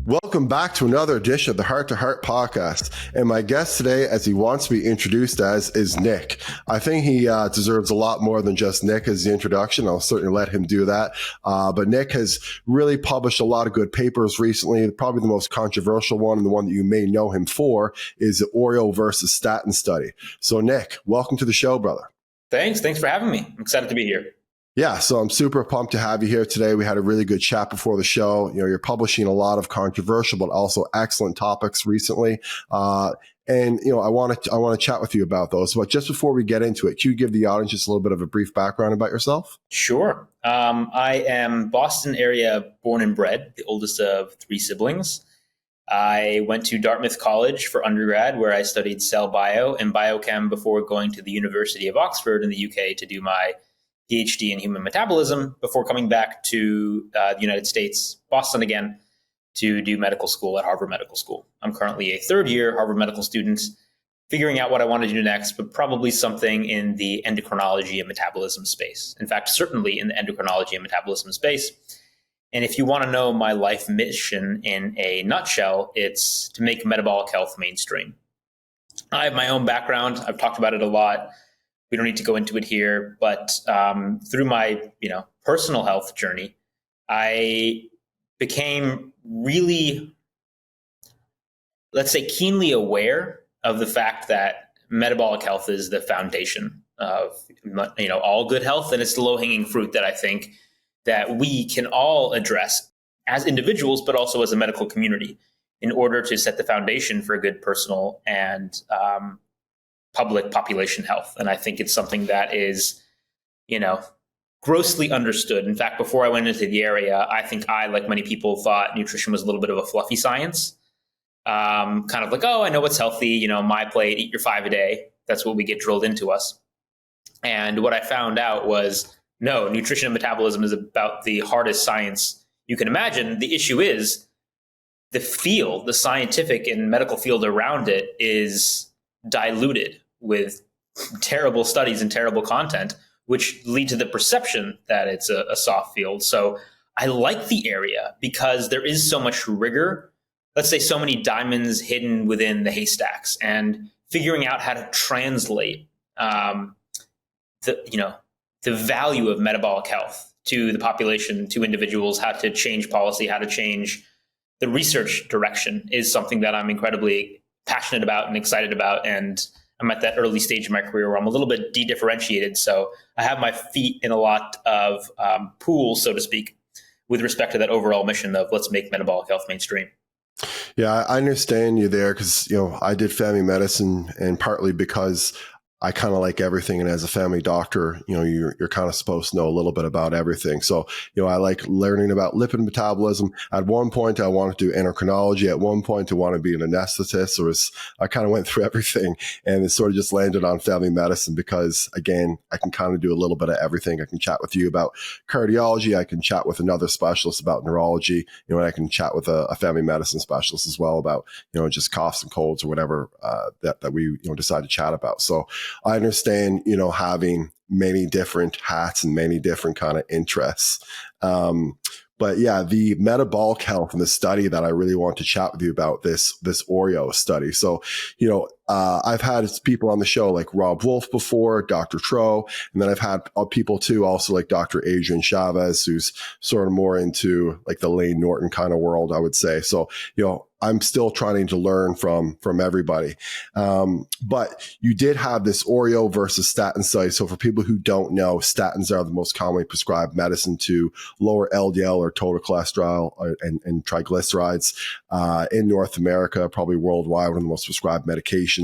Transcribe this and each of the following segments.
Welcome back to another edition of the Hart2Heart Podcast. And my guest today, as he wants to be introduced as, is Nick. I think he deserves a lot more than just Nick as the introduction. I'll certainly let him do that. But Nick has really published a lot of good papers recently. Probably the most controversial one, and the one that you may know him for, is the Oreo versus statin study. So Nick, welcome to the show, brother. Thanks for having me. I'm excited to be here. Yeah, so I'm super pumped to have you here today. We had a really good chat before the show. You know, you're publishing a lot of controversial but also excellent topics recently. And you know, I want to chat with you about those. But just before we get into it, can you give the audience just a little bit of a brief background about yourself? Sure. I am Boston area born and bred, the oldest of three siblings. I went to Dartmouth College for undergrad, where I studied cell bio and biochem before going to the University of Oxford in the UK to do my PhD in human metabolism before coming back to the United States, Boston again, to do medical school at Harvard Medical School. I'm currently a third-year Harvard medical student, figuring out what I want to do next, but probably something in the endocrinology and metabolism space. In fact, certainly in the endocrinology and metabolism space. And if you want to know my life mission in a nutshell, it's to make metabolic health mainstream. I have my own background. I've talked about it a lot. We don't need to go into it here, but through my personal health journey, I became really, let's say, keenly aware of the fact that metabolic health is the foundation of all good health, and it's the low-hanging fruit that I think that we can all address as individuals, but also as a medical community, in order to set the foundation for good personal and public population health. And I think it's something that is, grossly understood. In fact, before I went into the area, I think I, like many people, thought nutrition was a little bit of a fluffy science. Kind of like, oh, I know what's healthy, my plate, eat your 5 a day. That's what we get drilled into us. And what I found out was, no, nutrition and metabolism is about the hardest science you can imagine. The issue is the field, the scientific and medical field around it is diluted with terrible studies and terrible content, which lead to the perception that it's a soft field. So I like the area because there is so much rigor. Let's say so many diamonds hidden within the haystacks, and figuring out how to translate the value of metabolic health to the population, to individuals, how to change policy, how to change the research direction is something that I'm incredibly passionate about and excited about. And I'm at that early stage in my career where I'm a little bit de-differentiated. So I have my feet in a lot of pools, so to speak, with respect to that overall mission of let's make metabolic health mainstream. Yeah, I understand you there because, I did family medicine, and partly because I kind of like everything. And as a family doctor, you're kind of supposed to know a little bit about everything. So, I like learning about lipid metabolism. At one point, I wanted to do endocrinology. At one point, I wanted to be an anesthetist. I kind of went through everything, and it sort of just landed on family medicine because, again, I can kind of do a little bit of everything. I can chat with you about cardiology. I can chat with another specialist about neurology. And I can chat with a family medicine specialist as well about, just coughs and colds or whatever that we decide to chat about. So I understand, having many different hats and many different kind of interests. But yeah, the metabolic health and the study that I really want to chat with you about, this Oreo study. So, I've had people on the show like Rob Wolf before, Dr. Tro, and then I've had people too, also like Dr. Adrian Chavez, who's sort of more into like the Layne Norton kind of world, I would say. So, I'm still trying to learn from everybody. But you did have this Oreo versus statin study. So for people who don't know, statins are the most commonly prescribed medicine to lower LDL or total cholesterol and triglycerides in North America, probably worldwide, one of the most prescribed medications.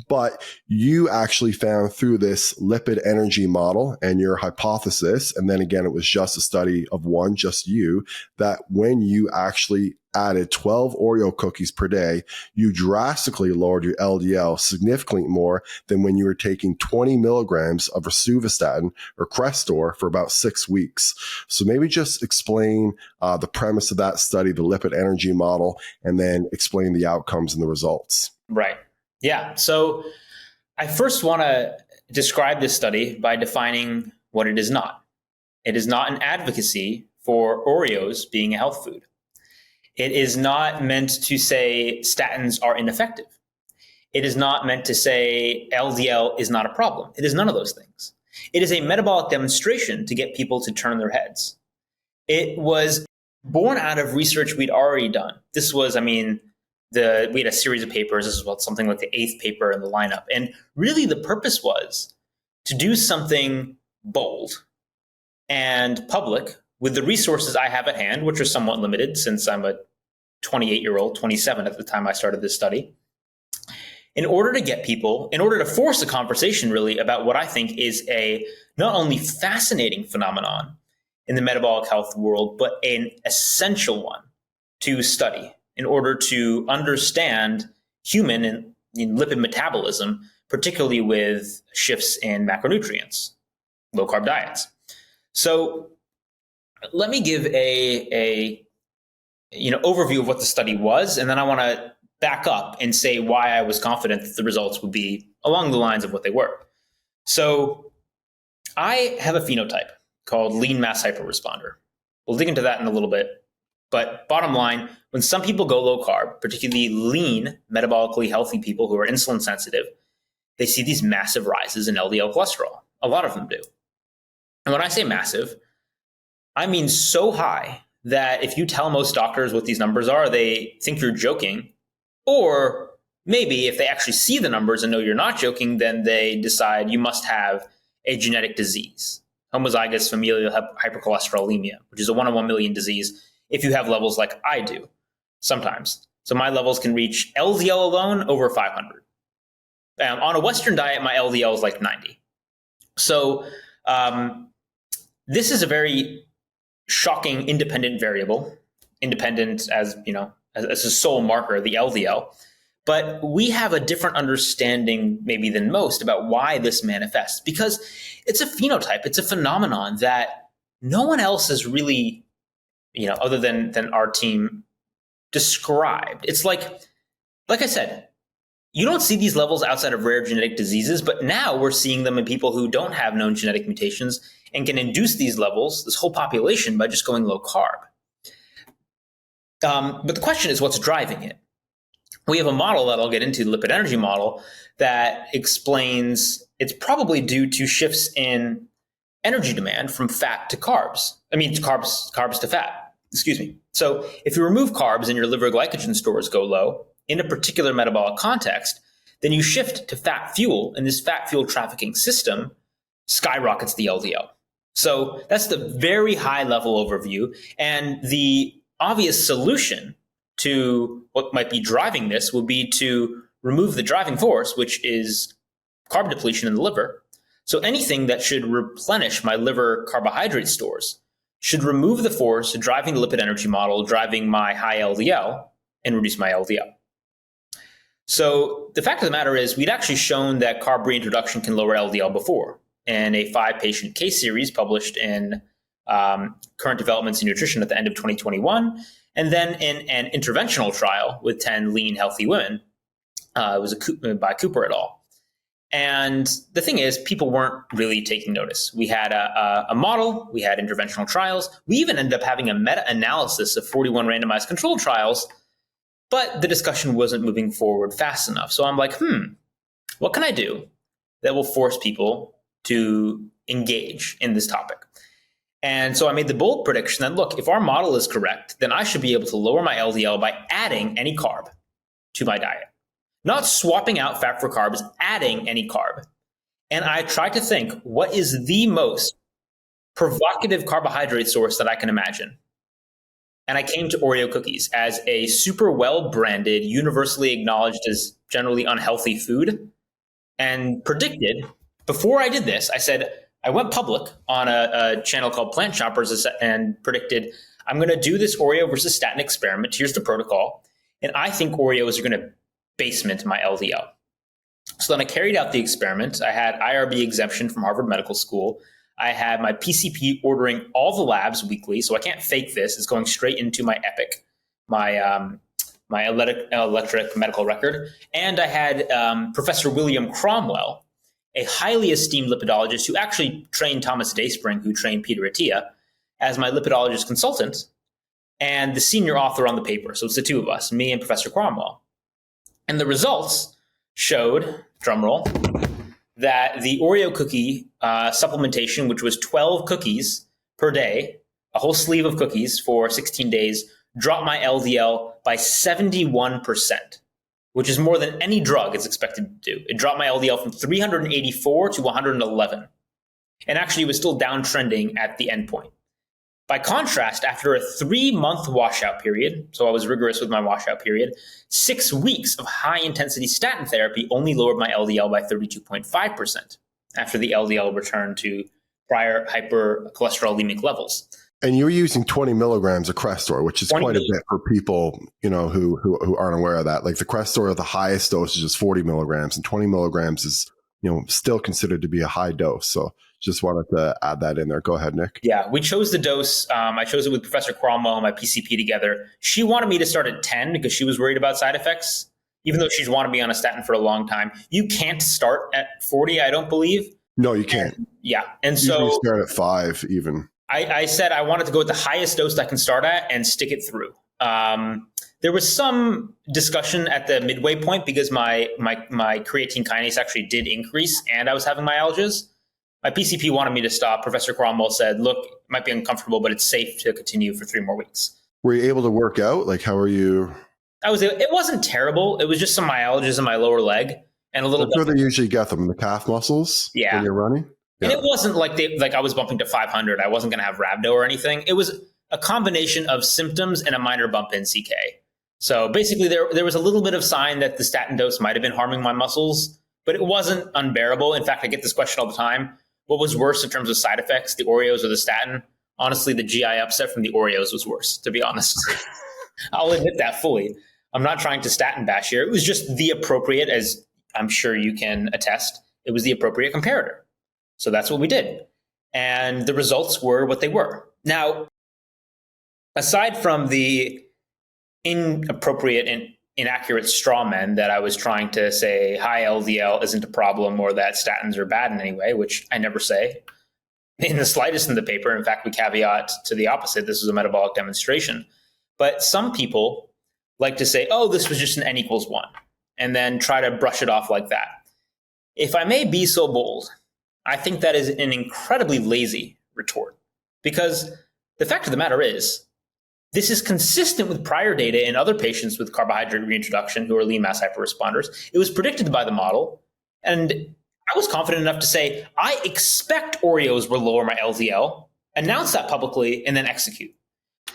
But you actually found through this lipid energy model and your hypothesis, and then again, it was just a study of one, just you, that when you actually added 12 Oreo cookies per day, you drastically lowered your LDL significantly more than when you were taking 20 milligrams of rosuvastatin or Crestor for about 6 weeks. So maybe just explain the premise of that study, the lipid energy model, and then explain the outcomes and the results. Right. Yeah. So I first want to describe this study by defining what it is not. It is not an advocacy for Oreos being a health food. It is not meant to say statins are ineffective. It is not meant to say LDL is not a problem. It is none of those things. It is a metabolic demonstration to get people to turn their heads. It was born out of research we'd already done. This was, we had a series of papers. This was something like the 8th paper in the lineup. And really the purpose was to do something bold and public with the resources I have at hand, which are somewhat limited since I'm a 28-year-old, 27 at the time I started this study, in order to force a conversation really about what I think is a not only fascinating phenomenon in the metabolic health world, but an essential one to study in order to understand human and lipid metabolism, particularly with shifts in macronutrients, low-carb diets. So let me give a overview of what the study was, and then I want to back up and say why I was confident that the results would be along the lines of what they were. So I have a phenotype called lean mass hyperresponder. We'll dig into that in a little bit. But bottom line, when some people go low carb, particularly lean, metabolically healthy people who are insulin sensitive, they see these massive rises in LDL cholesterol. A lot of them do. And when I say massive, I mean so high that if you tell most doctors what these numbers are, they think you're joking. Or maybe if they actually see the numbers and know you're not joking, then they decide you must have a genetic disease, homozygous familial hypercholesterolemia, which is a 1 in 1 million disease if you have levels like I do sometimes. So my levels can reach LDL alone over 500. On a Western diet, my LDL is like 90. So this is a very shocking independent variable, independent as a sole marker, the LDL. But we have a different understanding maybe than most about why this manifests, because it's a phenotype, it's a phenomenon that no one else has really, other than our team, described. It's like I said, you don't see these levels outside of rare genetic diseases, but now we're seeing them in people who don't have known genetic mutations and can induce these levels, this whole population, by just going low carb. But the question is, what's driving it? We have a model that I'll get into, the lipid energy model, that explains it's probably due to shifts in energy demand from fat to carbs. Carbs to fat, excuse me. So if you remove carbs and your liver glycogen stores go low in a particular metabolic context, then you shift to fat fuel, and this fat fuel trafficking system skyrockets the LDL. So that's the very high level overview. And the obvious solution to what might be driving this will be to remove the driving force, which is carb depletion in the liver. So anything that should replenish my liver carbohydrate stores should remove the force driving the lipid energy model, driving my high LDL, and reduce my LDL. So the fact of the matter is we'd actually shown that carb reintroduction can lower LDL before in a 5-patient case series published in Current Developments in Nutrition at the end of 2021. And then in an interventional trial with 10 lean, healthy women, it was by Cooper et al. And the thing is, people weren't really taking notice. We had a model, we had interventional trials. We even ended up having a meta-analysis of 41 randomized controlled trials, but the discussion wasn't moving forward fast enough. So I'm like, what can I do that will force people to engage in this topic? And so I made the bold prediction that, look, if our model is correct, then I should be able to lower my LDL by adding any carb to my diet. Not swapping out fat for carbs, adding any carb. And I tried to think, what is the most provocative carbohydrate source that I can imagine? And I came to Oreo cookies as a super well-branded, universally acknowledged as generally unhealthy food, and predicted, before I did this, I went public on a channel called Plant Shoppers and predicted, I'm going to do this Oreo versus statin experiment. Here's the protocol. And I think Oreos are going to basement my LDL. So then I carried out the experiment. I had IRB exemption from Harvard Medical School. I had my PCP ordering all the labs weekly, so I can't fake this. It's going straight into my Epic, my electric medical record. And I had Professor William Cromwell, a highly esteemed lipidologist who actually trained Thomas Dayspring, who trained Peter Attia, as my lipidologist consultant. and the senior author on the paper. So it's the two of us, me and Professor Cromwell. And the results showed, drumroll, that the Oreo cookie supplementation, which was 12 cookies per day, a whole sleeve of cookies for 16 days, dropped my LDL by 71%, which is more than any drug is expected to do. It dropped my LDL from 384 to 111. And actually, it was still downtrending at the endpoint. By contrast, after a 3-month washout period, so I was rigorous with my washout period, 6 weeks of high-intensity statin therapy only lowered my LDL by 32.5% after the LDL returned to prior hypercholesterolemic levels. And you were using 20 milligrams of Crestor, which is quite a bit for people, who aren't aware of that. Like the Crestor, the highest dosage is 40 milligrams, and 20 milligrams is, still considered to be a high dose. So just wanted to add that in there. Go ahead, Nick. Yeah, we chose the dose. I chose it with Professor Cromwell and my PCP together. She wanted me to start at 10 because she was worried about side effects, even though she's wanted me on a statin for a long time. You can't start at 40, I don't believe. No, you can't. Yeah. And so you start at 5 even. I said I wanted to go with the highest dose I can start at and stick it through. There was some discussion at the midway point because my creatine kinase actually did increase and I was having myalgias. My PCP wanted me to stop. Professor Cromwell said, look, it might be uncomfortable, but it's safe to continue for 3 more weeks. Were you able to work out? Like, how are you? It wasn't terrible. It was just some myalgias in my lower leg and a little bit. That's where they usually get them, in the calf muscles when you're running? Yeah. And it wasn't like I was bumping to 500. I wasn't going to have rhabdo or anything. It was a combination of symptoms and a minor bump in CK. So basically there was a little bit of sign that the statin dose might have been harming my muscles, but it wasn't unbearable. In fact, I get this question all the time. What was worse in terms of side effects, the Oreos or the statin? Honestly, the GI upset from the Oreos was worse, to be honest. I'll admit that fully. I'm not trying to statin bash here. It was just the appropriate, as I'm sure you can attest, it was the appropriate comparator. So that's what we did. And the results were what they were. Now, aside from the inappropriate and inaccurate straw men that I was trying to say high LDL isn't a problem or that statins are bad in any way, which I never say in the slightest in the paper. In fact, we caveat to the opposite. This is a metabolic demonstration. But some people like to say, oh, this was just an N equals 1, and then try to brush it off like that. If I may be so bold, I think that is an incredibly lazy retort, because the fact of the matter is, this is consistent with prior data in other patients with carbohydrate reintroduction who are lean mass hyperresponders. It was predicted by the model, and I was confident enough to say, I expect Oreos will lower my LDL, announce that publicly, and then execute.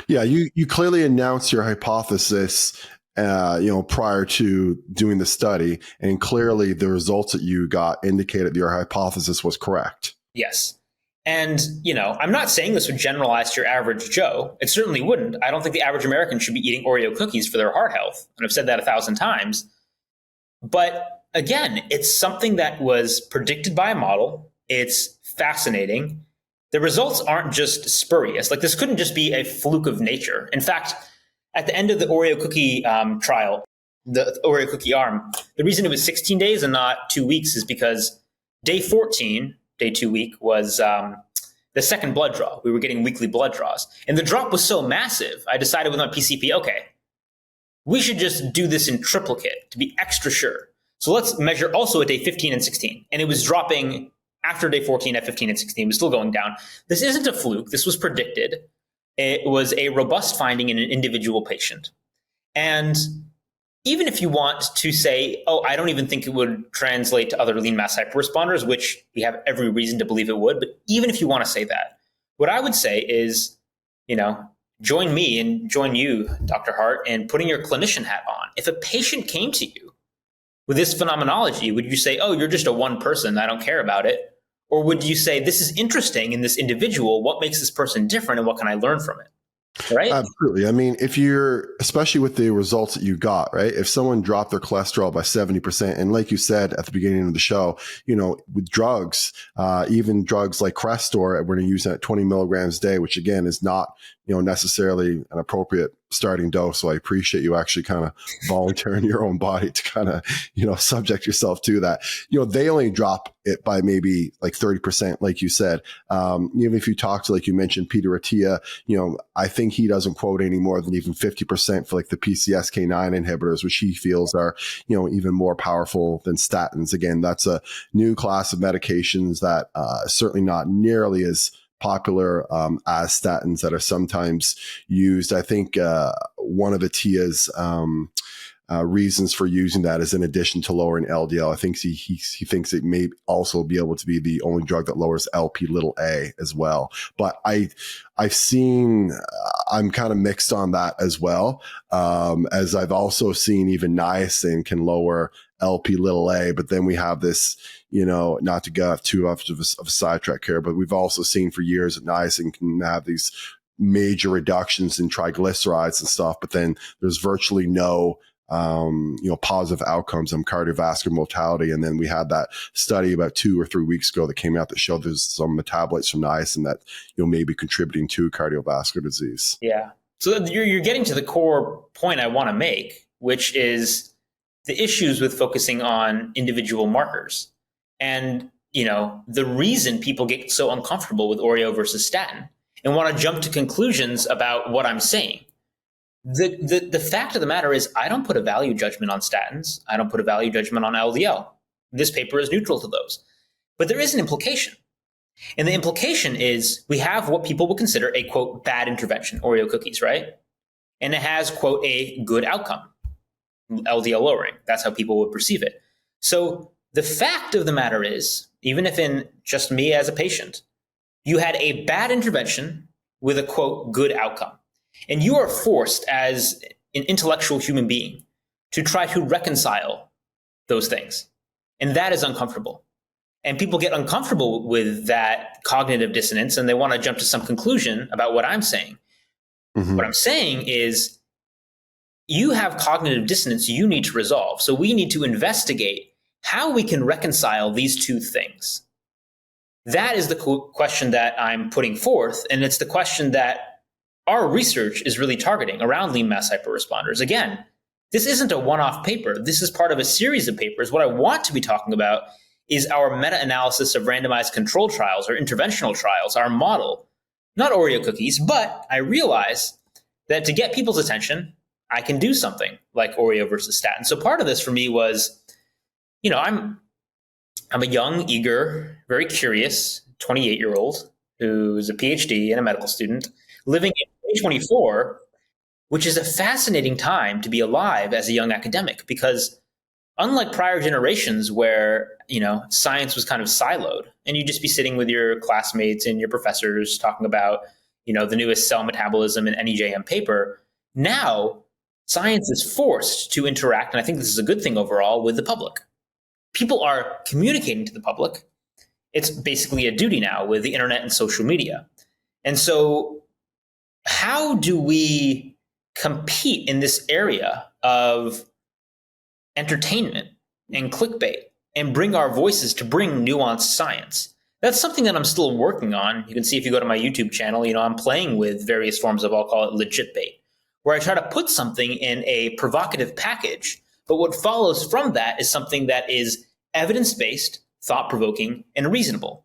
Yeah, you clearly announced your hypothesis prior to doing the study, and clearly the results that you got indicated your hypothesis was correct. Yes. And, I'm not saying this would generalize to your average Joe. It certainly wouldn't. I don't think the average American should be eating Oreo cookies for their heart health. And I've said that 1,000 times. But again, it's something that was predicted by a model. It's fascinating. The results aren't just spurious. Like, this couldn't just be a fluke of nature. In fact, at the end of the Oreo cookie trial, the Oreo cookie arm, the reason it was 16 days and not 2 weeks is because day 14, day 2 week, was the second blood draw. We were getting weekly blood draws. And the drop was so massive, I decided with my PCP, okay, we should just do this in triplicate to be extra sure. So let's measure also at day 15 and 16. And it was dropping after day 14 at 15 and 16. It was still going down. This isn't a fluke. This was predicted. It was a robust finding in an individual patient. And even if you want to say, oh, I don't even think it would translate to other lean mass hyperresponders, which we have every reason to believe it would, but even if you want to say that, what I would say is, join me and join you, Dr. Hart, in putting your clinician hat on. If a patient came to you with this phenomenology, would you say, oh, you're just a one person, I don't care about it? Or would you say, this is interesting in this individual, what makes this person different and what can I learn from it? Right? Absolutely. I mean, especially with the results that you got, right? If someone dropped their cholesterol by 70%, and like you said at the beginning of the show, with drugs, even drugs like Crestor, we're going to use that 20 milligrams a day, which again is not, necessarily an appropriate starting dose. So I appreciate you actually kind of volunteering your own body to kind of, subject yourself to that. They only drop it by maybe like 30%, like you said. Even if you talk to, like you mentioned, Peter Attia, I think he doesn't quote any more than even 50% for like the PCSK9 inhibitors, which he feels are, even more powerful than statins. Again, that's a new class of medications that certainly not nearly as popular as statins that are sometimes used. I think one of Attia's reasons for using that is in addition to lowering LDL. I think he thinks it may also be able to be the only drug that lowers Lp(a) as well. But I've seen, I'm kind of mixed on that as well, as I've also seen even niacin can lower Lp(a), but then we have this, not to go too much of a sidetrack here, but we've also seen for years that niacin can have these major reductions in triglycerides and stuff, but then there's virtually no positive outcomes on cardiovascular mortality. And then we had that study about 2 or 3 weeks ago that came out that showed there's some metabolites from niacin that may be contributing to cardiovascular disease. Yeah. So you're getting to the core point I want to make, which is the issues with focusing on individual markers. And, the reason people get so uncomfortable with Oreo versus statin and want to jump to conclusions about what I'm saying. The fact of the matter is I don't put a value judgment on statins. I don't put a value judgment on LDL. This paper is neutral to those. But there is an implication. And the implication is we have what people would consider a, quote, bad intervention, Oreo cookies, right? And it has, quote, a good outcome, LDL lowering. That's how people would perceive it. So the fact of the matter is, even if in just me as a patient, you had a bad intervention with a, quote, good outcome. And you are forced as an intellectual human being to try to reconcile those things. And that is uncomfortable. And people get uncomfortable with that cognitive dissonance and they want to jump to some conclusion about what I'm saying. Mm-hmm. What I'm saying is you have cognitive dissonance you need to resolve. So we need to investigate how we can reconcile these two things. That is the question that I'm putting forth. And it's the question that our research is really targeting around lean mass hyperresponders. Again, this isn't a one-off paper. This is part of a series of papers. What I want to be talking about is our meta-analysis of randomized control trials or interventional trials, our model, not Oreo cookies, but I realize that to get people's attention, I can do something like Oreo versus statin. So part of this for me was, I'm a young, eager, very curious 28-year-old who's a PhD and a medical student living in 2024, which is a fascinating time to be alive as a young academic because unlike prior generations where, science was kind of siloed and you'd just be sitting with your classmates and your professors talking about, the newest cell metabolism and NEJM paper, now science is forced to interact, and I think this is a good thing overall, with the public. People are communicating to the public. It's basically a duty now with the internet and social media. And so how do we compete in this area of entertainment and clickbait and bring our voices to bring nuanced science? That's something that I'm still working on. You can see if you go to my YouTube channel, I'm playing with various forms of, I'll call it legit bait, where I try to put something in a provocative package. But what follows from that is something that is evidence-based, thought-provoking, and reasonable.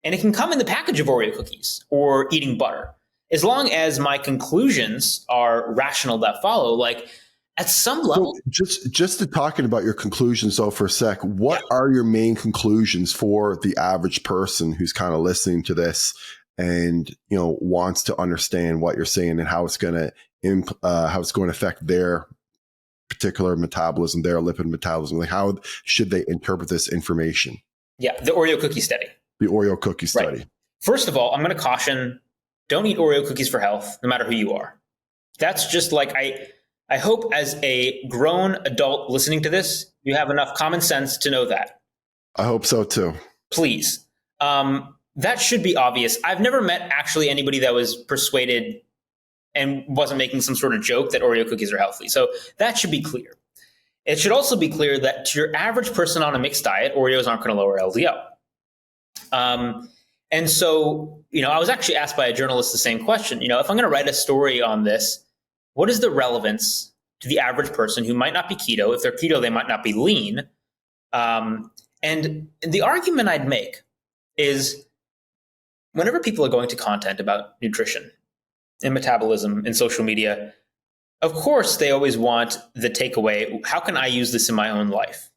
And it can come in the package of Oreo cookies or eating butter. As long as my conclusions are rational that follow, like at some level. So just to talking about your conclusions though for a sec, what are your main conclusions for the average person who's kind of listening to this and, wants to understand what you're saying and how it's going to affect their particular metabolism, their lipid metabolism? Like how should they interpret this information? Yeah, the Oreo cookie study. The Oreo cookie study. Right. First of all, I'm going to caution, don't eat Oreo cookies for health, no matter who you are. That's just like, I hope as a grown adult listening to this, you have enough common sense to know that. I hope so too. Please. That should be obvious. I've never met actually anybody that was persuaded and wasn't making some sort of joke that Oreo cookies are healthy. So that should be clear. It should also be clear that to your average person on a mixed diet, Oreos aren't going to lower LDL. And so, I was actually asked by a journalist the same question. If I'm going to write a story on this, what is the relevance to the average person who might not be keto? If they're keto, they might not be lean. And the argument I'd make is whenever people are going to content about nutrition and metabolism in social media, of course, they always want the takeaway. How can I use this in my own life?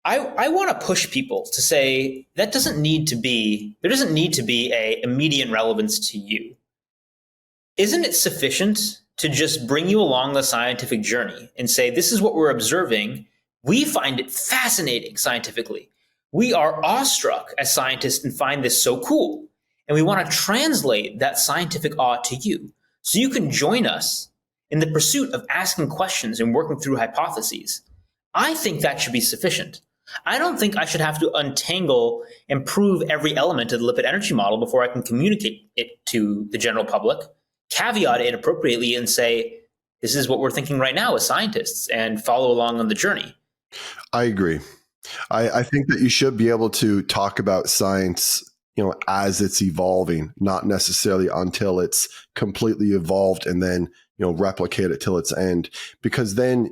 I want to push people to say there doesn't need to be a immediate relevance to you. Isn't it sufficient to just bring you along the scientific journey and say, this is what we're observing. We find it fascinating scientifically. We are awestruck as scientists and find this so cool. And we want to translate that scientific awe to you so you can join us in the pursuit of asking questions and working through hypotheses. I think that should be sufficient. I don't think I should have to untangle and prove every element of the lipid energy model before I can communicate it to the general public, caveat it appropriately, and say, this is what we're thinking right now as scientists, and follow along on the journey. I agree. I think that you should be able to talk about science, as it's evolving, not necessarily until it's completely evolved and then, replicate it till its end, because then,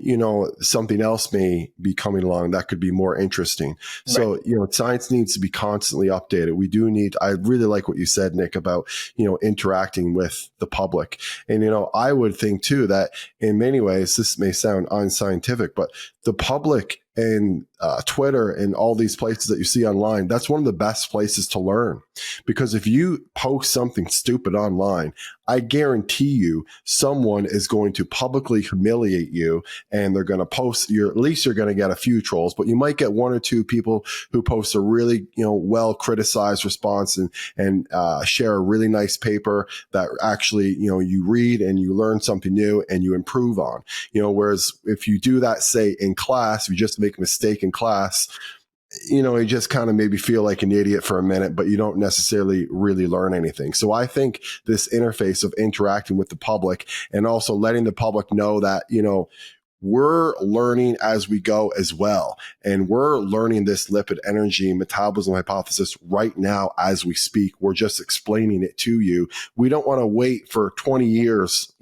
something else may be coming along that could be more interesting. So, right. Science needs to be constantly updated. I really like what you said, Nick, about, interacting with the public. And, I would think too, that in many ways, this may sound unscientific, but the public and Twitter and all these places that you see online, that's one of the best places to learn. Because if you post something stupid online, I guarantee you someone is going to publicly humiliate you, and they're going to post at least you're going to get a few trolls, but you might get one or two people who post a really, well criticized response and share a really nice paper that actually, you read and you learn something new and you improve on, whereas if you do that, say in class, you just make a mistake in class, you just kind of maybe feel like an idiot for a minute, but you don't necessarily really learn anything. So I think this interface of interacting with the public and also letting the public know that, we're learning as we go as well. And we're learning this lipid energy metabolism hypothesis right now as we speak. We're just explaining it to you. We don't want to wait for 20 years,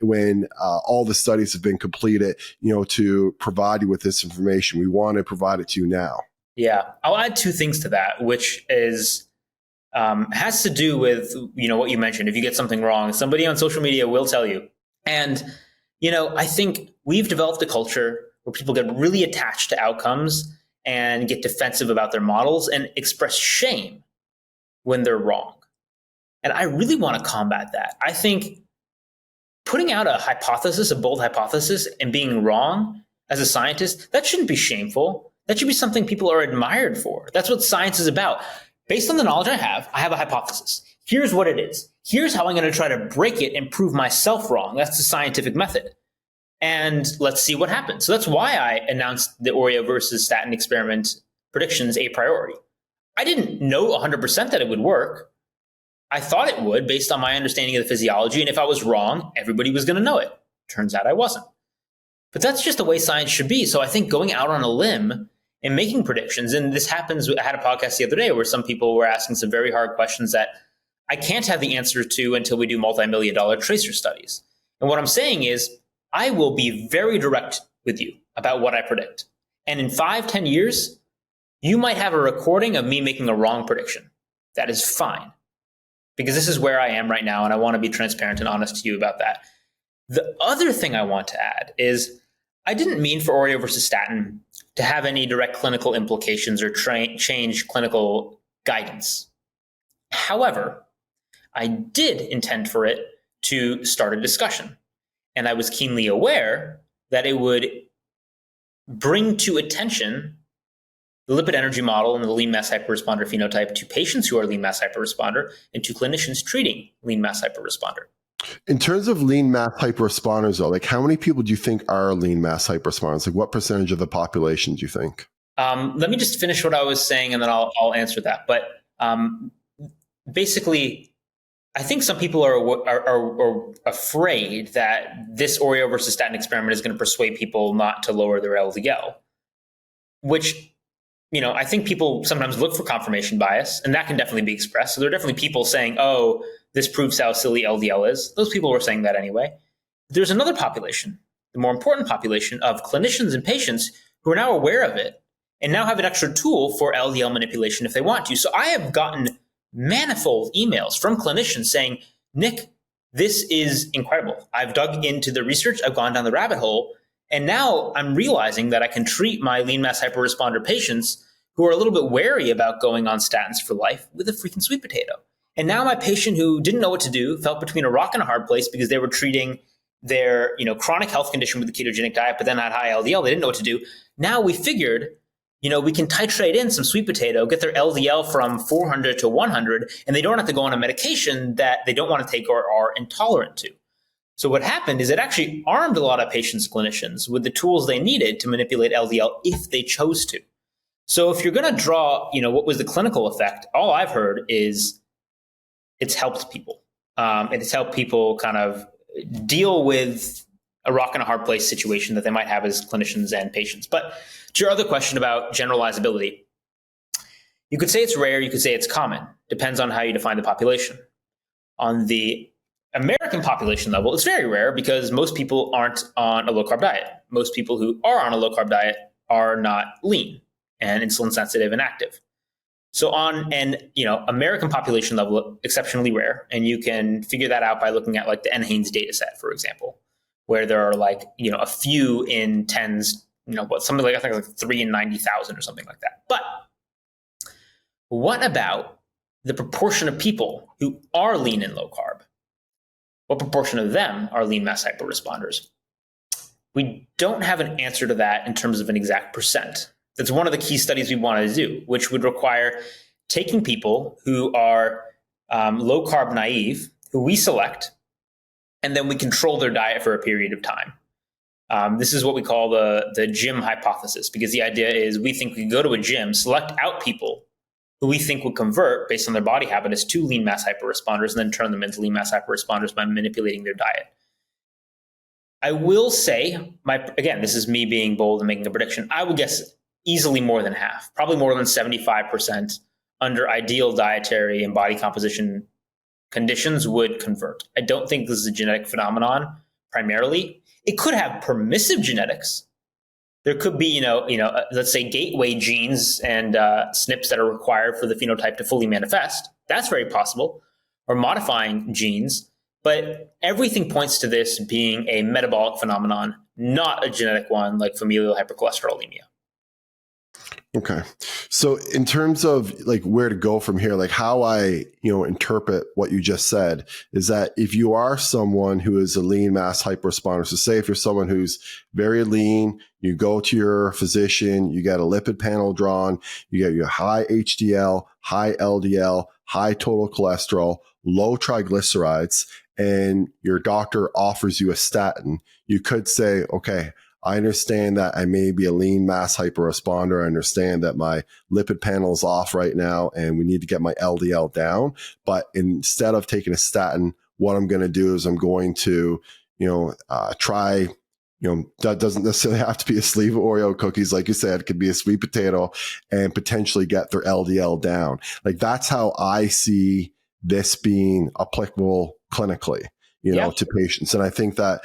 when all the studies have been completed, to provide you with this information. We want to provide it to you now. Yeah, I'll add two things to that, which is has to do with, what you mentioned. If you get something wrong, somebody on social media will tell you. And I think we've developed a culture where people get really attached to outcomes and get defensive about their models and express shame when they're wrong. And I really want to combat that. I think putting out a bold hypothesis, and being wrong as a scientist, that shouldn't be shameful. That should be something people are admired for. That's what science is about. Based on the knowledge I have a hypothesis. Here's what it is. Here's how I'm going to try to break it and prove myself wrong. That's the scientific method. And let's see what happens. So that's why I announced the Oreo versus statin experiment predictions a priori. I didn't know 100% that it would work. I thought it would based on my understanding of the physiology. And if I was wrong, everybody was going to know it. Turns out I wasn't. But that's just the way science should be. So I think going out on a limb and making predictions, and this happens, I had a podcast the other day where some people were asking some very hard questions that I can't have the answer to until we do multi-million-dollar tracer studies. And what I'm saying is, I will be very direct with you about what I predict. And in 5-10 years, you might have a recording of me making a wrong prediction. That is fine. Because this is where I am right now, and I want to be transparent and honest to you about that. The other thing I want to add is, I didn't mean for Oreo versus statin to have any direct clinical implications or change clinical guidance. However, I did intend for it to start a discussion. And I was keenly aware that it would bring to attention the lipid energy model and the lean mass hyperresponder phenotype to patients who are lean mass hyperresponder and to clinicians treating lean mass hyperresponder. In terms of lean mass hyperresponders, though, how many people do you think are lean mass hyperresponders? What percentage of the population do you think? Let me just finish what I was saying, and then I'll answer that. But basically, I think some people are afraid that this Oreo versus statin experiment is going to persuade people not to lower their LDL, which, I think people sometimes look for confirmation bias, and that can definitely be expressed. So there are definitely people saying, oh, this proves how silly LDL is. Those people were saying that anyway. There's another population, the more important population of clinicians and patients who are now aware of it and now have an extra tool for LDL manipulation if they want to. So I have gotten manifold emails from clinicians saying, Nick, this is incredible. I've dug into the research, I've gone down the rabbit hole, and now I'm realizing that I can treat my lean mass hyperresponder patients who are a little bit wary about going on statins for life with a freaking sweet potato. And now my patient who didn't know what to do, felt between a rock and a hard place because they were treating their chronic health condition with a ketogenic diet, but then had high LDL, they didn't know what to do. Now we figured, we can titrate in some sweet potato, get their LDL from 400 to 100, and they don't have to go on a medication that they don't want to take or are intolerant to. So what happened is it actually armed a lot of patients, clinicians, with the tools they needed to manipulate LDL if they chose to. So if you're going to draw, what was the clinical effect, all I've heard is it's helped people. It's helped people kind of deal with a rock and a hard place situation that they might have as clinicians and patients. But to your other question about generalizability, you could say it's rare, you could say it's common. Depends on how you define the population. On the American population level, it's very rare because most people aren't on a low-carb diet. Most people who are on a low-carb diet are not lean and insulin sensitive and active. So on an American population level, exceptionally rare, and you can figure that out by looking at like the NHANES data set, for example, where there are a few in tens, something like I think like 3 in 90,000 or something like that. But what about the proportion of people who are lean and low carb? What proportion of them are lean mass hyperresponders? We don't have an answer to that in terms of an exact percent. That's one of the key studies we wanted to do, which would require taking people who are low carb naive, who we select, and then we control their diet for a period of time. This is what we call the gym hypothesis, because the idea is we think we can go to a gym, select out people who we think will convert based on their body habitus to lean mass hyperresponders, and then turn them into lean mass hyperresponders by manipulating their diet. I will say, again, this is me being bold and making a prediction, I would guess easily more than half, probably more than 75% under ideal dietary and body composition conditions would convert. I don't think this is a genetic phenomenon primarily. It could have permissive genetics. There could be, let's say gateway genes and SNPs that are required for the phenotype to fully manifest. That's very possible, or modifying genes. But everything points to this being a metabolic phenomenon, not a genetic one like familial hypercholesterolemia. Okay. So in terms of like where to go from here, like how I, interpret what you just said is that if you are someone who is a lean mass hyperresponder, so say if you're someone who's very lean, you go to your physician, you get a lipid panel drawn, you get your high HDL, high LDL, high total cholesterol, low triglycerides, and your doctor offers you a statin, you could say, okay, I understand that I may be a lean mass hyperresponder. I understand that my lipid panel is off right now and we need to get my LDL down. But instead of taking a statin, what I'm going to do is I'm going to, try, that doesn't necessarily have to be a sleeve of Oreo cookies. Like you said, it could be a sweet potato and potentially get their LDL down. Like that's how I see this being applicable clinically. To patients. And I think that,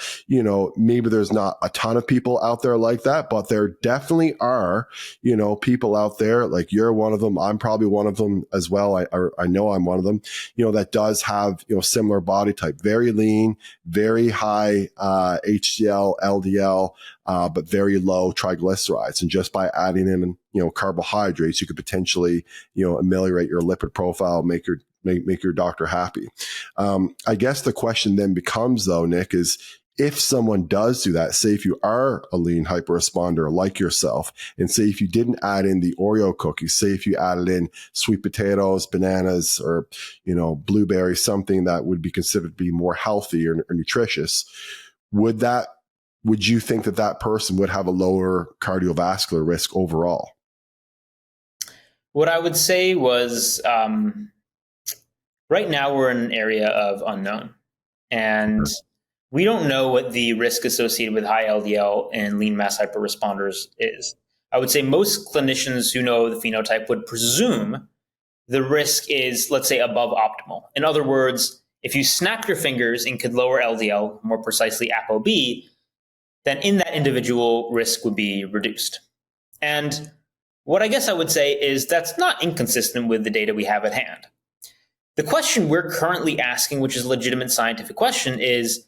maybe there's not a ton of people out there like that, but there definitely are, people out there, like you're one of them. I'm probably one of them as well. I know I'm one of them, that does have, similar body type, very lean, very high HDL, LDL, but very low triglycerides. And just by adding in, carbohydrates, you could potentially, ameliorate your lipid profile, make your doctor happy. I guess the question then becomes though, Nick, is if someone does do that, say if you are a lean hyperresponder like yourself, and say if you didn't add in the Oreo cookies, say if you added in sweet potatoes, bananas, or, blueberries, something that would be considered to be more healthy or nutritious, would you think that person would have a lower cardiovascular risk overall? What I would say was, right now we're in an area of unknown, and we don't know what the risk associated with high LDL and lean mass hyperresponders is. I would say most clinicians who know the phenotype would presume the risk is, let's say, above optimal. In other words, if you snap your fingers and could lower LDL, more precisely ApoB, then in that individual, risk would be reduced. And what I guess I would say is that's not inconsistent with the data we have at hand. The question we're currently asking, which is a legitimate scientific question, is,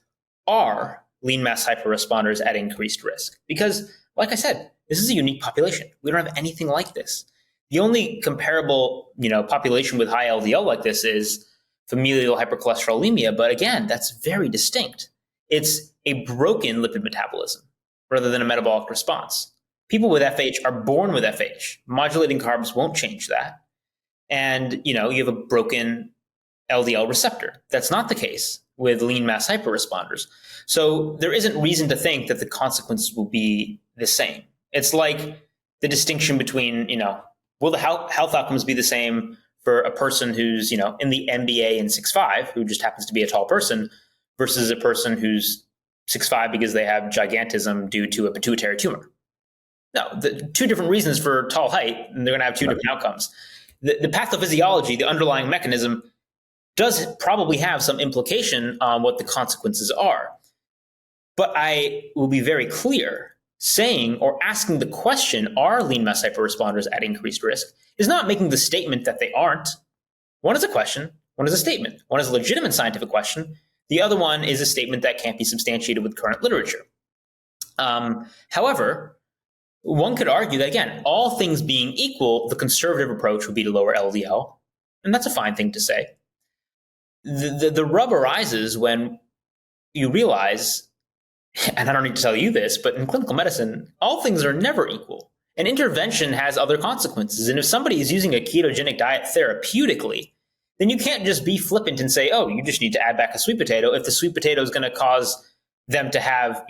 are lean mass hyperresponders at increased risk? Because, like I said, this is a unique population. We don't have anything like this. The only comparable, population with high LDL like this is familial hypercholesterolemia, but again, that's very distinct. It's a broken lipid metabolism rather than a metabolic response. People with FH are born with FH. Modulating carbs won't change that. And, you have a broken LDL receptor. That's not the case with lean mass hyperresponders. So there isn't reason to think that the consequences will be the same. It's like the distinction between, will the health outcomes be the same for a person who's, in the NBA and 6'5", who just happens to be a tall person, versus a person who's 6'5" because they have gigantism due to a pituitary tumor? No, the two different reasons for tall height, and they're going to have two different outcomes. The pathophysiology, the underlying mechanism, does probably have some implication on what the consequences are. But I will be very clear. Saying or asking the question, are lean mass hyperresponders at increased risk, is not making the statement that they aren't. One is a question, one is a statement. One is a legitimate scientific question. The other one is a statement that can't be substantiated with current literature. However, one could argue that, again, all things being equal, the conservative approach would be to lower LDL, and that's a fine thing to say. The rub arises when you realize, and I don't need to tell you this, but in clinical medicine, all things are never equal. An intervention has other consequences. And if somebody is using a ketogenic diet therapeutically, then you can't just be flippant and say, oh, you just need to add back a sweet potato if the sweet potato is going to cause them to have,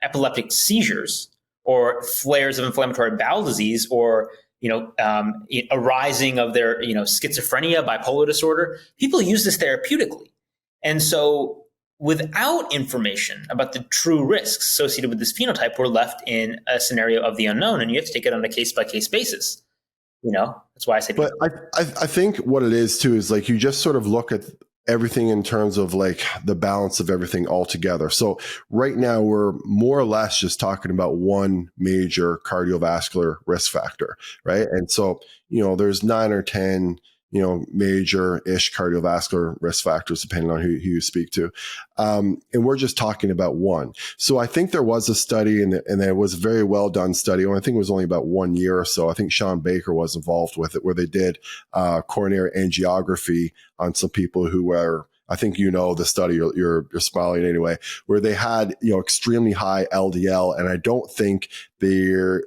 epileptic seizures or flares of inflammatory bowel disease or, a rising of their, schizophrenia, bipolar disorder. People use this therapeutically. And so without information about the true risks associated with this phenotype, we're left in a scenario of the unknown, and you have to take it on a case-by-case basis. That's why I say. But I think what it is too is like you just sort of look at everything in terms of like the balance of everything all together. So right now we're more or less just talking about one major cardiovascular risk factor, right? And so, there's 9 or 10 major-ish cardiovascular risk factors, depending on who you speak to. And we're just talking about one. So I think there was a study, and it was a very well done study. I think it was only about 1 year or so. I think Sean Baker was involved with it, where they did coronary angiography on some people who were, I think the study, you're smiling anyway, where they had, extremely high LDL. And I don't think they're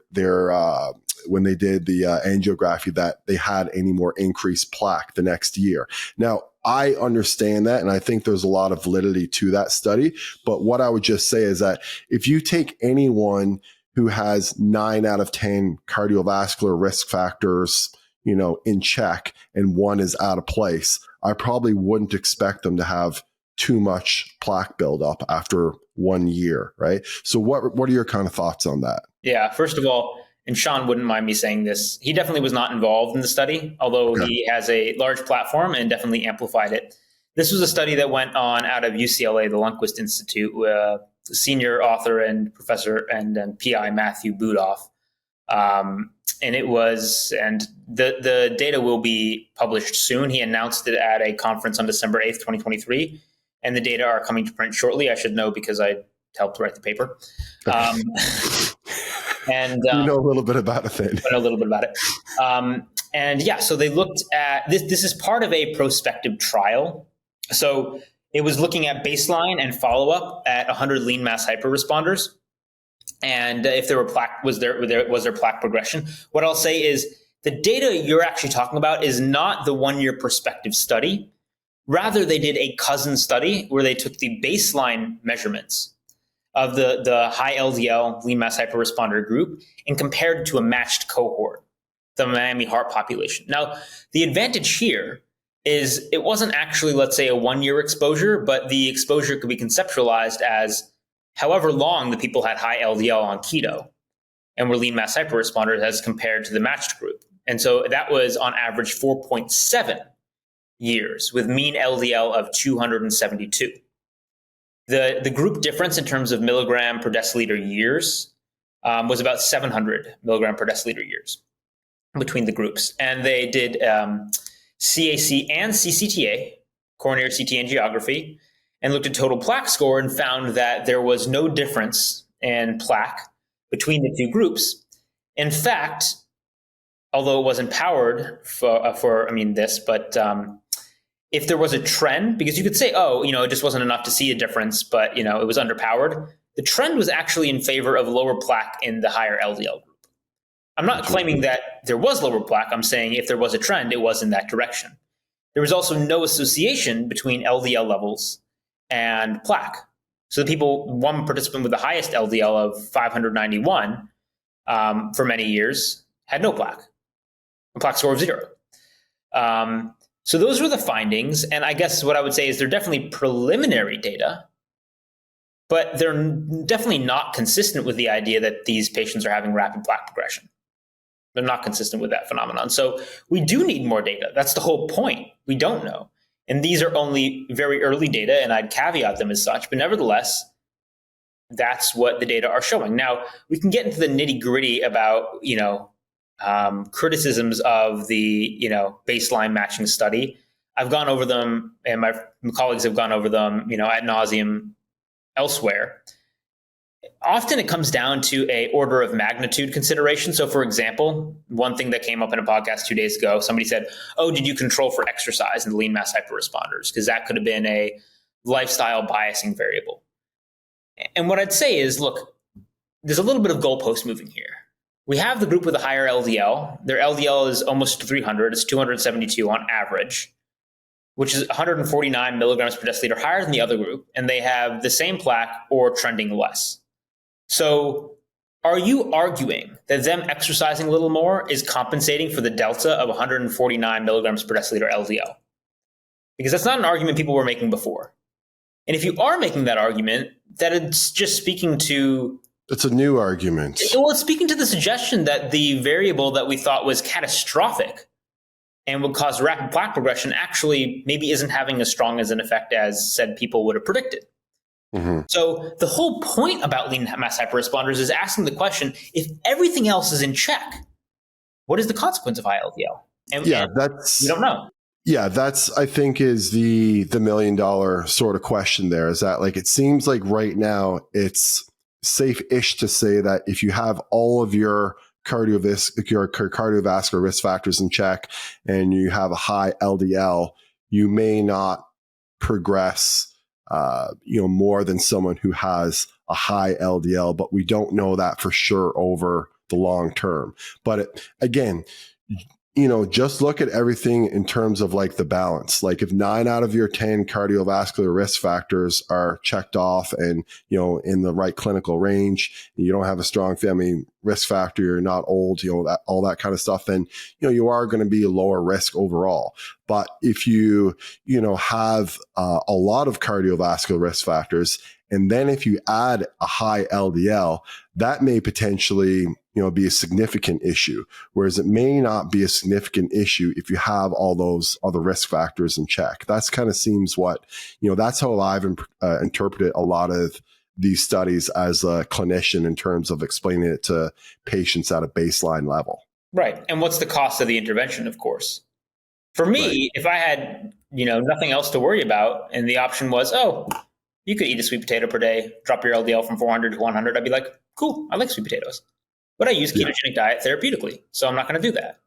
when they did the angiography that they had any more increased plaque the next year. Now, I understand that, and I think there's a lot of validity to that study. But what I would just say is that if you take anyone who has 9 out of 10 cardiovascular risk factors, in check, and one is out of place, I probably wouldn't expect them to have too much plaque buildup after 1 year, right? So what are your kind of thoughts on that? Yeah, first of all, and Sean wouldn't mind me saying this, he definitely was not involved in the study, although he has a large platform and definitely amplified it. This was a study that went on out of UCLA, the Lundquist Institute, senior author and professor and PI Matthew Budoff. And the data will be published soon. He announced it at a conference on December 8th, 2023, and the data are coming to print shortly. I should know because I helped write the paper. And you know a little bit about it then. I know a little bit about it. So they looked at this. This is part of a prospective trial. So it was looking at baseline and follow-up at 100 lean mass hyperresponders. And if there were plaque, was there plaque progression? What I'll say is the data you're actually talking about is not the 1-year prospective study. Rather, they did a cousin study where they took the baseline measurements of the high LDL lean mass hyperresponder group and compared it to a matched cohort, the Miami Hart population. Now, the advantage here is it wasn't actually, let's say, a 1-year exposure, but the exposure could be conceptualized as however long the people had high LDL on keto. and were lean mass hyperresponders as compared to the matched group. And so that was on average 4.7 years with mean LDL of 272. The group difference in terms of milligram per deciliter years was about 700 milligram per deciliter years between the groups. And they did CAC and CCTA, coronary CT angiography, and looked at total plaque score and found that there was no difference in plaque between the two groups. In fact, although it wasn't powered for this, but if there was a trend, because you could say, it just wasn't enough to see a difference, but, it was underpowered. The trend was actually in favor of lower plaque in the higher LDL group. I'm not claiming that there was lower plaque. I'm saying if there was a trend, it was in that direction. There was also no association between LDL levels and plaque. So one participant with the highest LDL of 591 for many years had no plaque, a plaque score of 0. So those were the findings. And I guess what I would say is they're definitely preliminary data, but they're definitely not consistent with the idea that these patients are having rapid plaque progression. They're not consistent with that phenomenon. So we do need more data. That's the whole point. We don't know. And these are only very early data, and I'd caveat them as such. But nevertheless, that's what the data are showing. Now, we can get into the nitty-gritty about, criticisms of the, baseline matching study. I've gone over them, and my colleagues have gone over them, ad nauseum elsewhere. Often it comes down to a order of magnitude consideration. So, for example, one thing that came up in a podcast 2 days ago, somebody said, did you control for exercise in the lean mass hyperresponders? Because that could have been a lifestyle biasing variable. And what I'd say is, look, there's a little bit of goalpost moving here. We have the group with a higher LDL. Their LDL is almost 300. It's 272 on average, which is 149 milligrams per deciliter higher than the other group. And they have the same plaque or trending less. So are you arguing that them exercising a little more is compensating for the delta of 149 milligrams per deciliter LDL? Because that's not an argument people were making before. And if you are making that argument, that it's just speaking to... It's a new argument. Well, it's speaking to the suggestion that the variable that we thought was catastrophic and would cause rapid plaque progression actually maybe isn't having as strong as an effect as said people would have predicted. Mm-hmm. So the whole point about lean mass hyperresponders is asking the question, if everything else is in check, what is the consequence of high LDL? And we don't know. Yeah, that's, I think, is the $1 million sort of question there, is that it seems like right now it's safe-ish to say that if you have all of your cardiovascular risk factors in check and you have a high LDL, you may not progress more than someone who has a high LDL, but we don't know that for sure over the long term. But again, just look at everything in terms of the balance. If 9 out of your 10 cardiovascular risk factors are checked off and, in the right clinical range, and you don't have a strong family risk factor, you're not old, all that kind of stuff, then, you are going to be a lower risk overall. But if you, have a lot of cardiovascular risk factors, and then if you add a high LDL, that may potentially, be a significant issue, whereas it may not be a significant issue if you have all those other risk factors in check. That's kind of seems what, that's how I've interpreted a lot of these studies as a clinician in terms of explaining it to patients at a baseline level. Right. And what's the cost of the intervention, of course? For me, right. If I had, nothing else to worry about and the option was, you could eat a sweet potato per day, drop your LDL from 400 to 100, I'd be like, cool, I like sweet potatoes. But I use ketogenic diet therapeutically, so I'm not going to do that.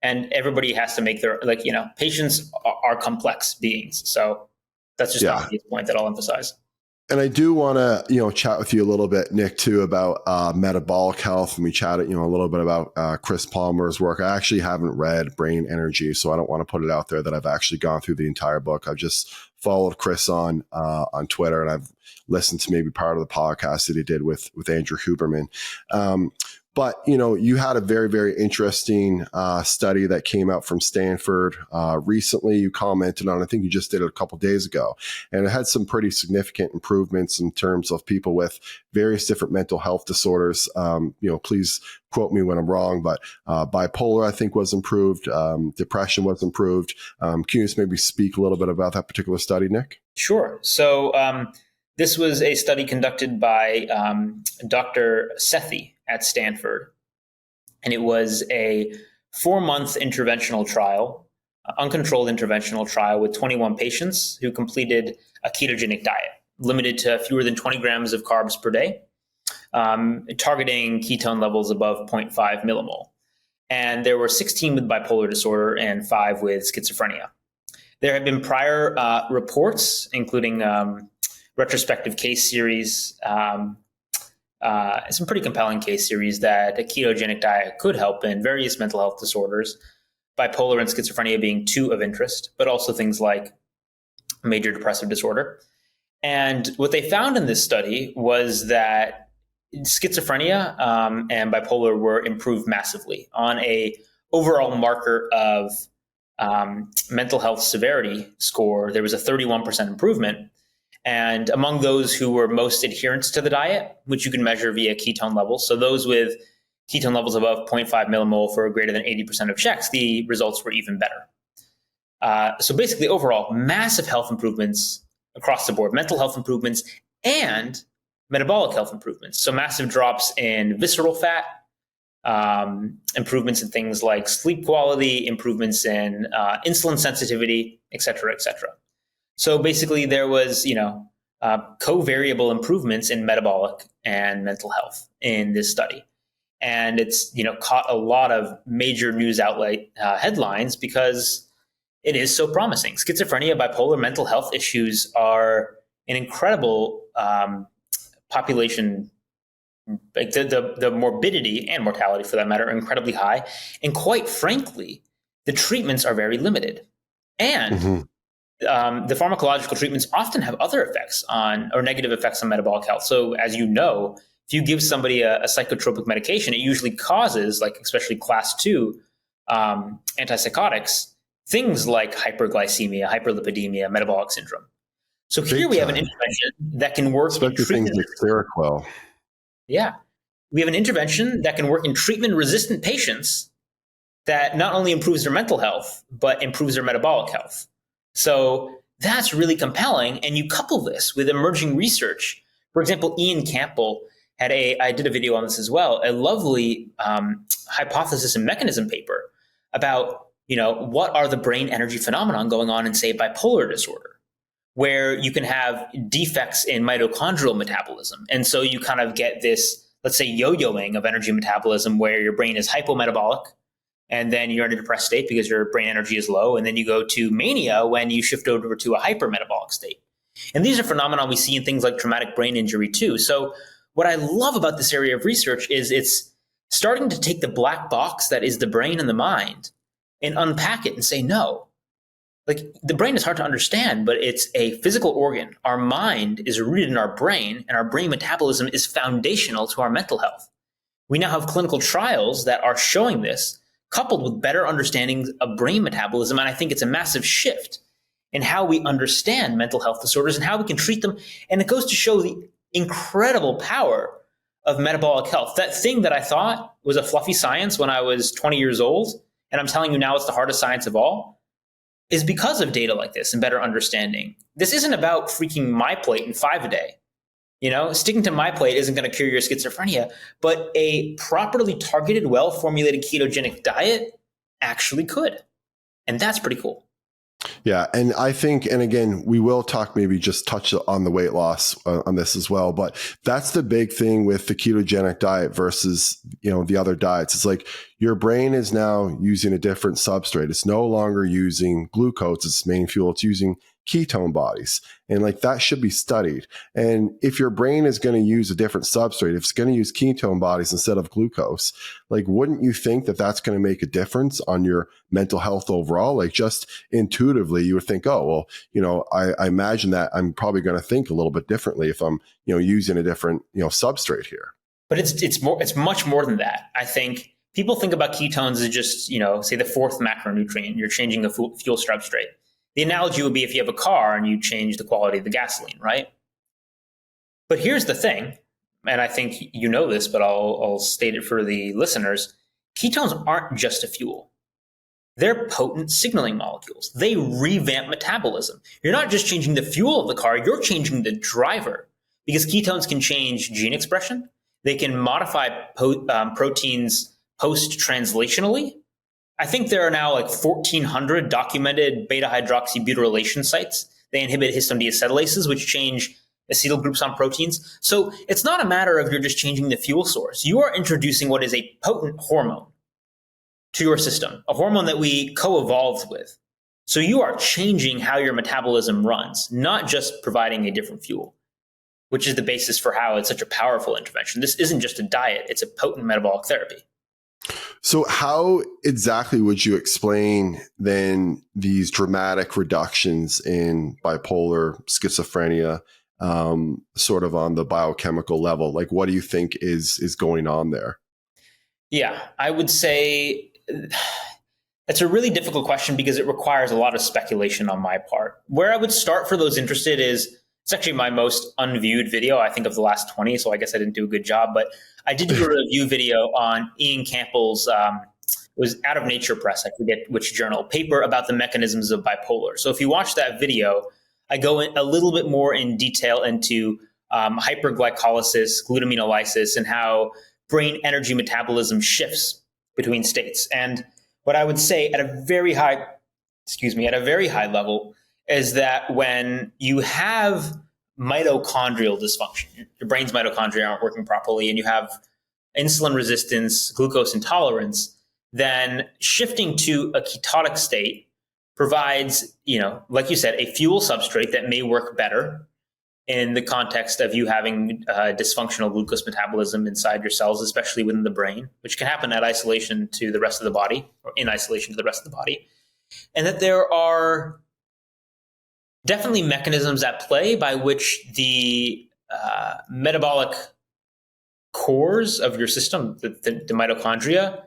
And everybody has to make their, patients are complex beings. So that's just the point that I'll emphasize. And I do want to, chat with you a little bit, Nick, too, about metabolic health. And we chatted, a little bit about Chris Palmer's work. I actually haven't read Brain Energy, so I don't want to put it out there that I've actually gone through the entire book. I've just followed Chris on Twitter, and I've listened to maybe part of the podcast that he did with Andrew Huberman. But, you had a very, very interesting study that came out from Stanford recently. You commented on, I think you just did it a couple days ago, and it had some pretty significant improvements in terms of people with various different mental health disorders. Please quote me when I'm wrong, but bipolar, I think, was improved. Depression was improved. Can you just maybe speak a little bit about that particular study, Nick? Sure. So this was a study conducted by Dr. Sethi at Stanford. And it was a 4-month interventional trial, uncontrolled interventional trial with 21 patients who completed a ketogenic diet, limited to fewer than 20 grams of carbs per day, targeting ketone levels above 0.5 millimole. And there were 16 with bipolar disorder and 5 with schizophrenia. There had been prior reports, including retrospective case series, some pretty compelling case series that a ketogenic diet could help in various mental health disorders, bipolar and schizophrenia being 2 of interest, but also things like major depressive disorder. And what they found in this study was that schizophrenia and bipolar were improved massively on a overall marker of mental health severity score. There was a 31% improvement. And among those who were most adherent to the diet, which you can measure via ketone levels, so those with ketone levels above 0.5 millimole for greater than 80% of checks, the results were even better. So basically, overall, massive health improvements across the board, mental health improvements and metabolic health improvements. So massive drops in visceral fat, improvements in things like sleep quality, improvements in insulin sensitivity, et cetera, et cetera. So basically, there was, covariable improvements in metabolic and mental health in this study. And it's, caught a lot of major news outlet headlines because it is so promising. Schizophrenia, bipolar, mental health issues are an incredible population. Like the morbidity and mortality, for that matter, are incredibly high. And quite frankly, the treatments are very limited. And the pharmacological treatments often have other effects or negative effects on metabolic health. So as you know, if you give somebody a psychotropic medication, it usually causes, like especially class 2 antipsychotics, things like hyperglycemia, hyperlipidemia, metabolic syndrome. So here we have an intervention that can work in treatment. Things like Seroquel. Yeah. We have an intervention that can work in treatment-resistant patients that not only improves their mental health, but improves their metabolic health. So that's really compelling. And you couple this with emerging research. For example, Ian Campbell I did a video on this as well, a lovely hypothesis and mechanism paper about, what are the brain energy phenomenon going on in, say, bipolar disorder, where you can have defects in mitochondrial metabolism. And so you kind of get this, let's say, yo-yoing of energy metabolism where your brain is hypometabolic, and then you're in a depressed state because your brain energy is low. And then you go to mania when you shift over to a hypermetabolic state. And these are phenomena we see in things like traumatic brain injury too. So what I love about this area of research is it's starting to take the black box that is the brain and the mind and unpack it and say, no, like the brain is hard to understand, but it's a physical organ. Our mind is rooted in our brain, and our brain metabolism is foundational to our mental health. We now have clinical trials that are showing this, coupled with better understanding of brain metabolism. And I think it's a massive shift in how we understand mental health disorders and how we can treat them. And it goes to show the incredible power of metabolic health. That thing that I thought was a fluffy science when I was 20 years old, and I'm telling you now it's the hardest science of all, is because of data like this and better understanding. This isn't about freaking my plate and 5 a day. Sticking to my plate isn't going to cure your schizophrenia, but a properly targeted, well-formulated ketogenic diet actually could. And that's pretty cool. Yeah. And I think, and again, we will maybe just touch on the weight loss on this as well, but that's the big thing with the ketogenic diet versus, the other diets. It's like your brain is now using a different substrate. It's no longer using glucose as its main fuel. It's using ketone bodies. And like that should be studied. And if your brain is going to use a different substrate, if it's going to use ketone bodies instead of glucose, like, wouldn't you think that that's going to make a difference on your mental health overall? Like just intuitively, you would think, oh, well, I imagine that I'm probably going to think a little bit differently if I'm, using a different, substrate here. But it's much more than that. I think people think about ketones as just, say the fourth macronutrient. You're changing the fuel substrate. The analogy would be if you have a car and you change the quality of the gasoline, right? But here's the thing, and I think you know this, but I'll state it for the listeners. Ketones aren't just a fuel. They're potent signaling molecules. They revamp metabolism. You're not just changing the fuel of the car, you're changing the driver, because ketones can change gene expression. They can modify proteins post-translationally. I think there are now like 1,400 documented beta-hydroxybutyrylation sites. They inhibit histone deacetylases, which change acetyl groups on proteins. So it's not a matter of you're just changing the fuel source. You are introducing what is a potent hormone to your system, a hormone that we co-evolved with. So you are changing how your metabolism runs, not just providing a different fuel, which is the basis for how it's such a powerful intervention. This isn't just a diet, it's a potent metabolic therapy. So how exactly would you explain then these dramatic reductions in bipolar, schizophrenia, sort of on the biochemical level? Like, what do you think is going on there? Yeah, I would say that's a really difficult question because it requires a lot of speculation on my part. Where I would start for those interested is, it's actually my most unviewed video, I think, of the last 20, so I guess I didn't do a good job. But I did do a review video on Ian Campbell's, it was out of Nature Press, I forget which journal, paper about the mechanisms of bipolar. So if you watch that video, I go in a little bit more in detail into hyperglycolysis, glutaminolysis, and how brain energy metabolism shifts between states. And what I would say at a very high level is that when you have mitochondrial dysfunction, your brain's mitochondria aren't working properly, and you have insulin resistance, glucose intolerance, then shifting to a ketotic state provides, like you said, a fuel substrate that may work better in the context of you having dysfunctional glucose metabolism inside your cells, especially within the brain, which can happen at isolation to the rest of the body, or in isolation to the rest of the body. And that there are definitely mechanisms at play by which the metabolic cores of your system, the mitochondria,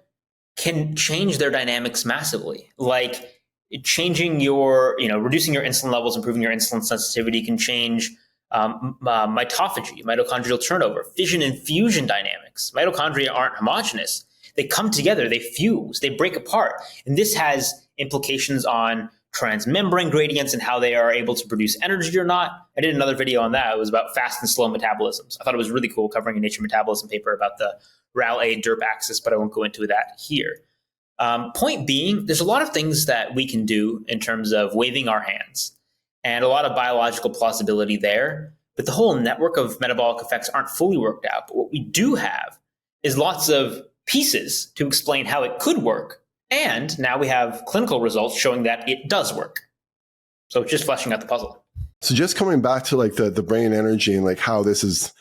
can change their dynamics massively. Like changing reducing your insulin levels, improving your insulin sensitivity can change mitophagy, mitochondrial turnover, fission and fusion dynamics. Mitochondria aren't homogeneous. They come together, they fuse, they break apart. And this has implications on transmembrane gradients and how they are able to produce energy or not. I did another video on that. It was about fast and slow metabolisms. I thought it was really cool, covering a Nature Metabolism paper about the RAL-A derp axis, but I won't go into that here. Point being, there's a lot of things that we can do in terms of waving our hands, and a lot of biological plausibility there. But the whole network of metabolic effects aren't fully worked out. But what we do have is lots of pieces to explain how it could work. And now we have clinical results showing that it does work. So it's just fleshing out the puzzle. So just coming back to like the brain energy and like how this is,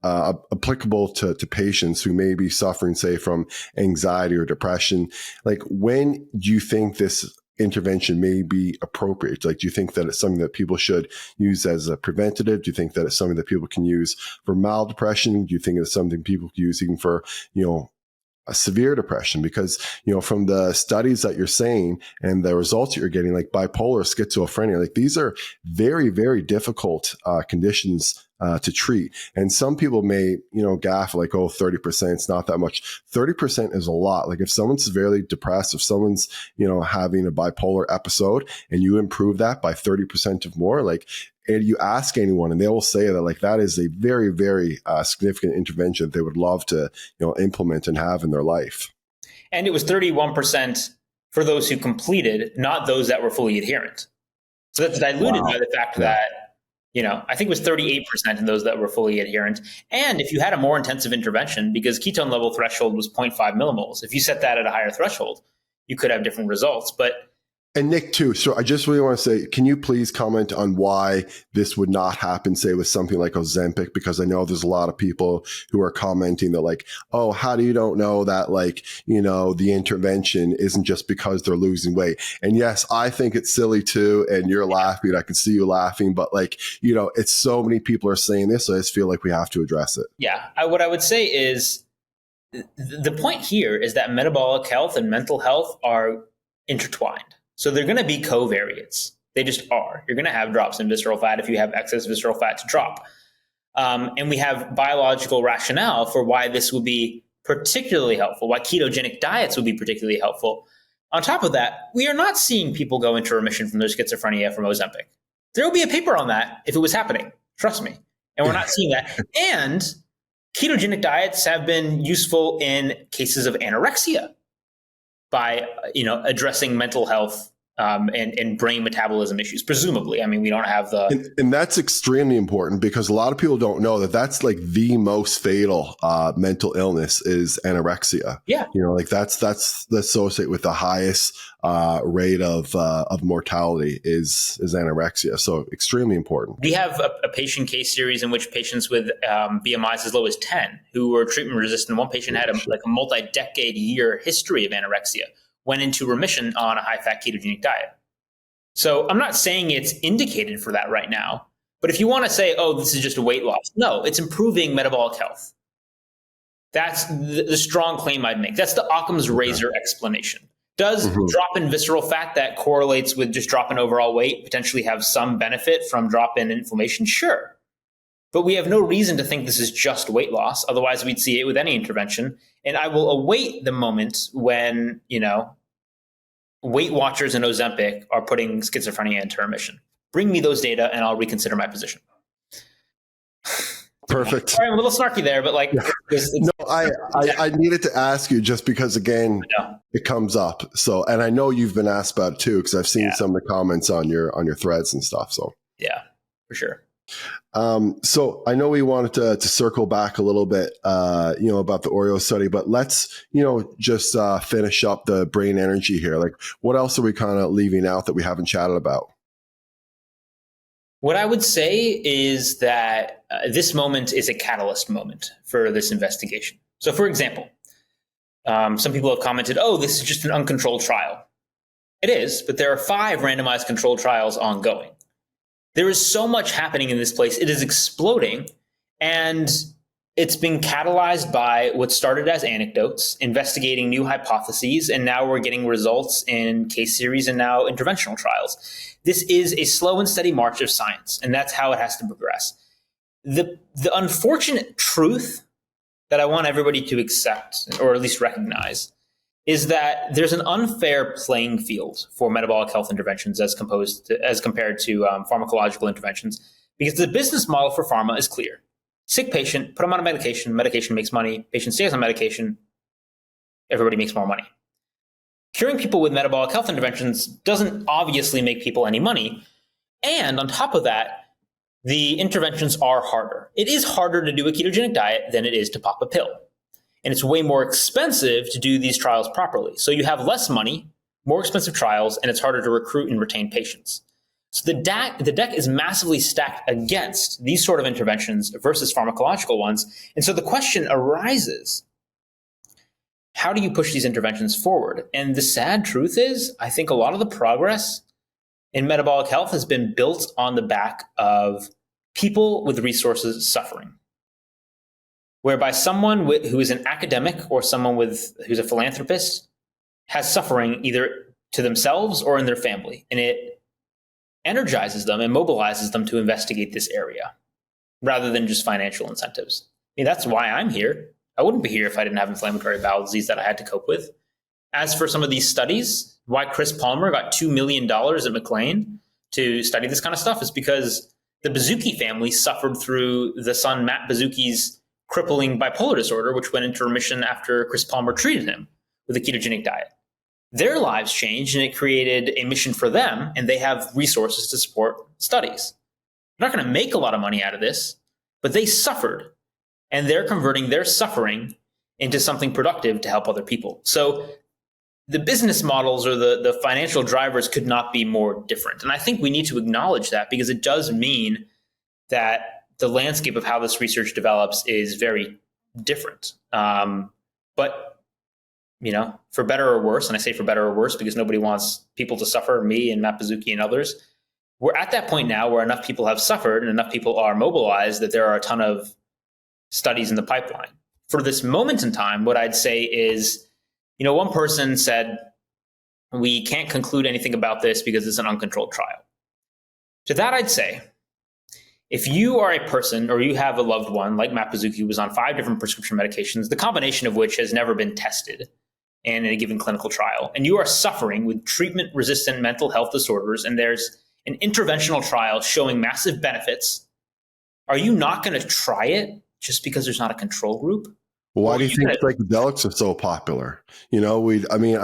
applicable to patients who may be suffering, say, from anxiety or depression, like when do you think this intervention may be appropriate? Like, do you think that it's something that people should use as a preventative? Do you think that it's something that people can use for mild depression? Do you think it's something people can use even for, a severe depression? Because, from the studies that you're saying and the results that you're getting, like bipolar, schizophrenia, like these are very, very difficult conditions to treat. And some people may, gaff like, 30%, it's not that much. 30% is a lot. Like if someone's severely depressed, if someone's, having a bipolar episode and you improve that by 30% or more, like, and you ask anyone and they will say that like that is a very, very significant intervention that they would love to, implement and have in their life. And it was 31% for those who completed, not those that were fully adherent. So that's diluted by the fact that, I think it was 38% in those that were fully adherent. And if you had a more intensive intervention, because ketone level threshold was 0.5 millimoles, if you set that at a higher threshold, you could have different results. But And Nick too. So I just really want to say, can you please comment on why this would not happen, say, with something like Ozempic? Because I know there's a lot of people who are commenting that like, oh, how do you don't know that like, the intervention isn't just because they're losing weight? And yes, I think it's silly too. And you're laughing. I can see you laughing, but like, it's so many people are saying this. So I just feel like we have to address it. Yeah. What I would say is the point here is that metabolic health and mental health are intertwined. So they're going to be covariates. They just are. You're going to have drops in visceral fat if you have excess visceral fat to drop. And we have biological rationale for why this will be particularly helpful, why ketogenic diets will be particularly helpful. On top of that, we are not seeing people go into remission from their schizophrenia from Ozempic. There will be a paper on that if it was happening. Trust me. And we're not seeing that. And ketogenic diets have been useful in cases of anorexia by addressing mental health and brain metabolism issues, presumably. I mean, we don't have the... And that's extremely important because a lot of people don't know that that's like the most fatal mental illness is anorexia. Yeah. Like that's associated with the highest rate of mortality is anorexia. So extremely important. We have a patient case series in which patients with BMIs as low as 10 who were treatment resistant. One patient had a multi-decade year history of anorexia, went into remission on a high-fat ketogenic diet. So I'm not saying it's indicated for that right now, but if you want to say, oh, this is just a weight loss, no, it's improving metabolic health. That's the strong claim I'd make. That's the Occam's razor explanation. Does drop in visceral fat that correlates with just drop in overall weight potentially have some benefit from drop in inflammation? Sure. But we have no reason to think this is just weight loss. Otherwise, we'd see it with any intervention. And I will await the moment when, Weight Watchers and Ozempic are putting schizophrenia into remission. Bring me those data and I'll reconsider my position. Perfect. Sorry, I'm a little snarky there, but like... No, I needed to ask you just because, again, it comes up. So, and I know you've been asked about it too, because I've seen some of the comments on your threads and stuff. So yeah, for sure. So I know we wanted to circle back a little bit, about the Oreo study, but let's, just finish up the brain energy here. Like, what else are we kind of leaving out that we haven't chatted about? What I would say is that this moment is a catalyst moment for this investigation. So, for example, some people have commented, oh, this is just an uncontrolled trial. It is, but there are 5 randomized controlled trials ongoing. There is so much happening in this place. It is exploding, and it's been catalyzed by what started as anecdotes, investigating new hypotheses, and now we're getting results in case series and now interventional trials. This is a slow and steady march of science, and that's how it has to progress. The unfortunate truth that I want everybody to accept, or at least recognize, is that there's an unfair playing field for metabolic health interventions as compared to pharmacological interventions, because the business model for pharma is clear. Sick patient, put them on a medication, medication makes money, patient stays on medication, everybody makes more money. Curing people with metabolic health interventions doesn't obviously make people any money. And on top of that, the interventions are harder. It is harder to do a ketogenic diet than it is to pop a pill. And it's way more expensive to do these trials properly. So you have less money, more expensive trials, and it's harder to recruit and retain patients. So the deck is massively stacked against these sort of interventions versus pharmacological ones. And so the question arises, how do you push these interventions forward? And the sad truth is, I think a lot of the progress in metabolic health has been built on the back of people with resources suffering. Whereby someone who is an academic or someone who's a philanthropist has suffering either to themselves or in their family. And it energizes them and mobilizes them to investigate this area rather than just financial incentives. I mean, that's why I'm here. I wouldn't be here if I didn't have inflammatory bowel disease that I had to cope with. As for some of these studies, why Chris Palmer got $2 million at McLean to study this kind of stuff is because the Bazzucchi family suffered through the son Matt Bazzucchi's crippling bipolar disorder, which went into remission after Chris Palmer treated him with a ketogenic diet. Their lives changed, and it created a mission for them, and they have resources to support studies. They're not going to make a lot of money out of this, but they suffered, and they're converting their suffering into something productive to help other people. So the business models or the financial drivers could not be more different. And I think we need to acknowledge that, because it does mean that the landscape of how this research develops is very different. But, for better or worse, and I say for better or worse because nobody wants people to suffer, me and Matt Pizzucchi and others, we're at that point now where enough people have suffered and enough people are mobilized that there are a ton of studies in the pipeline. For this moment in time, what I'd say is, one person said, we can't conclude anything about this because it's an uncontrolled trial. To that, I'd say, if you are a person or you have a loved one like Matt Pizzucchi, who was on 5 different prescription medications, the combination of which has never been tested in a given clinical trial, and you are suffering with treatment-resistant mental health disorders, and there's an interventional trial showing massive benefits, are you not going to try it just because there's not a control group? Why do you think psychedelics are so popular? I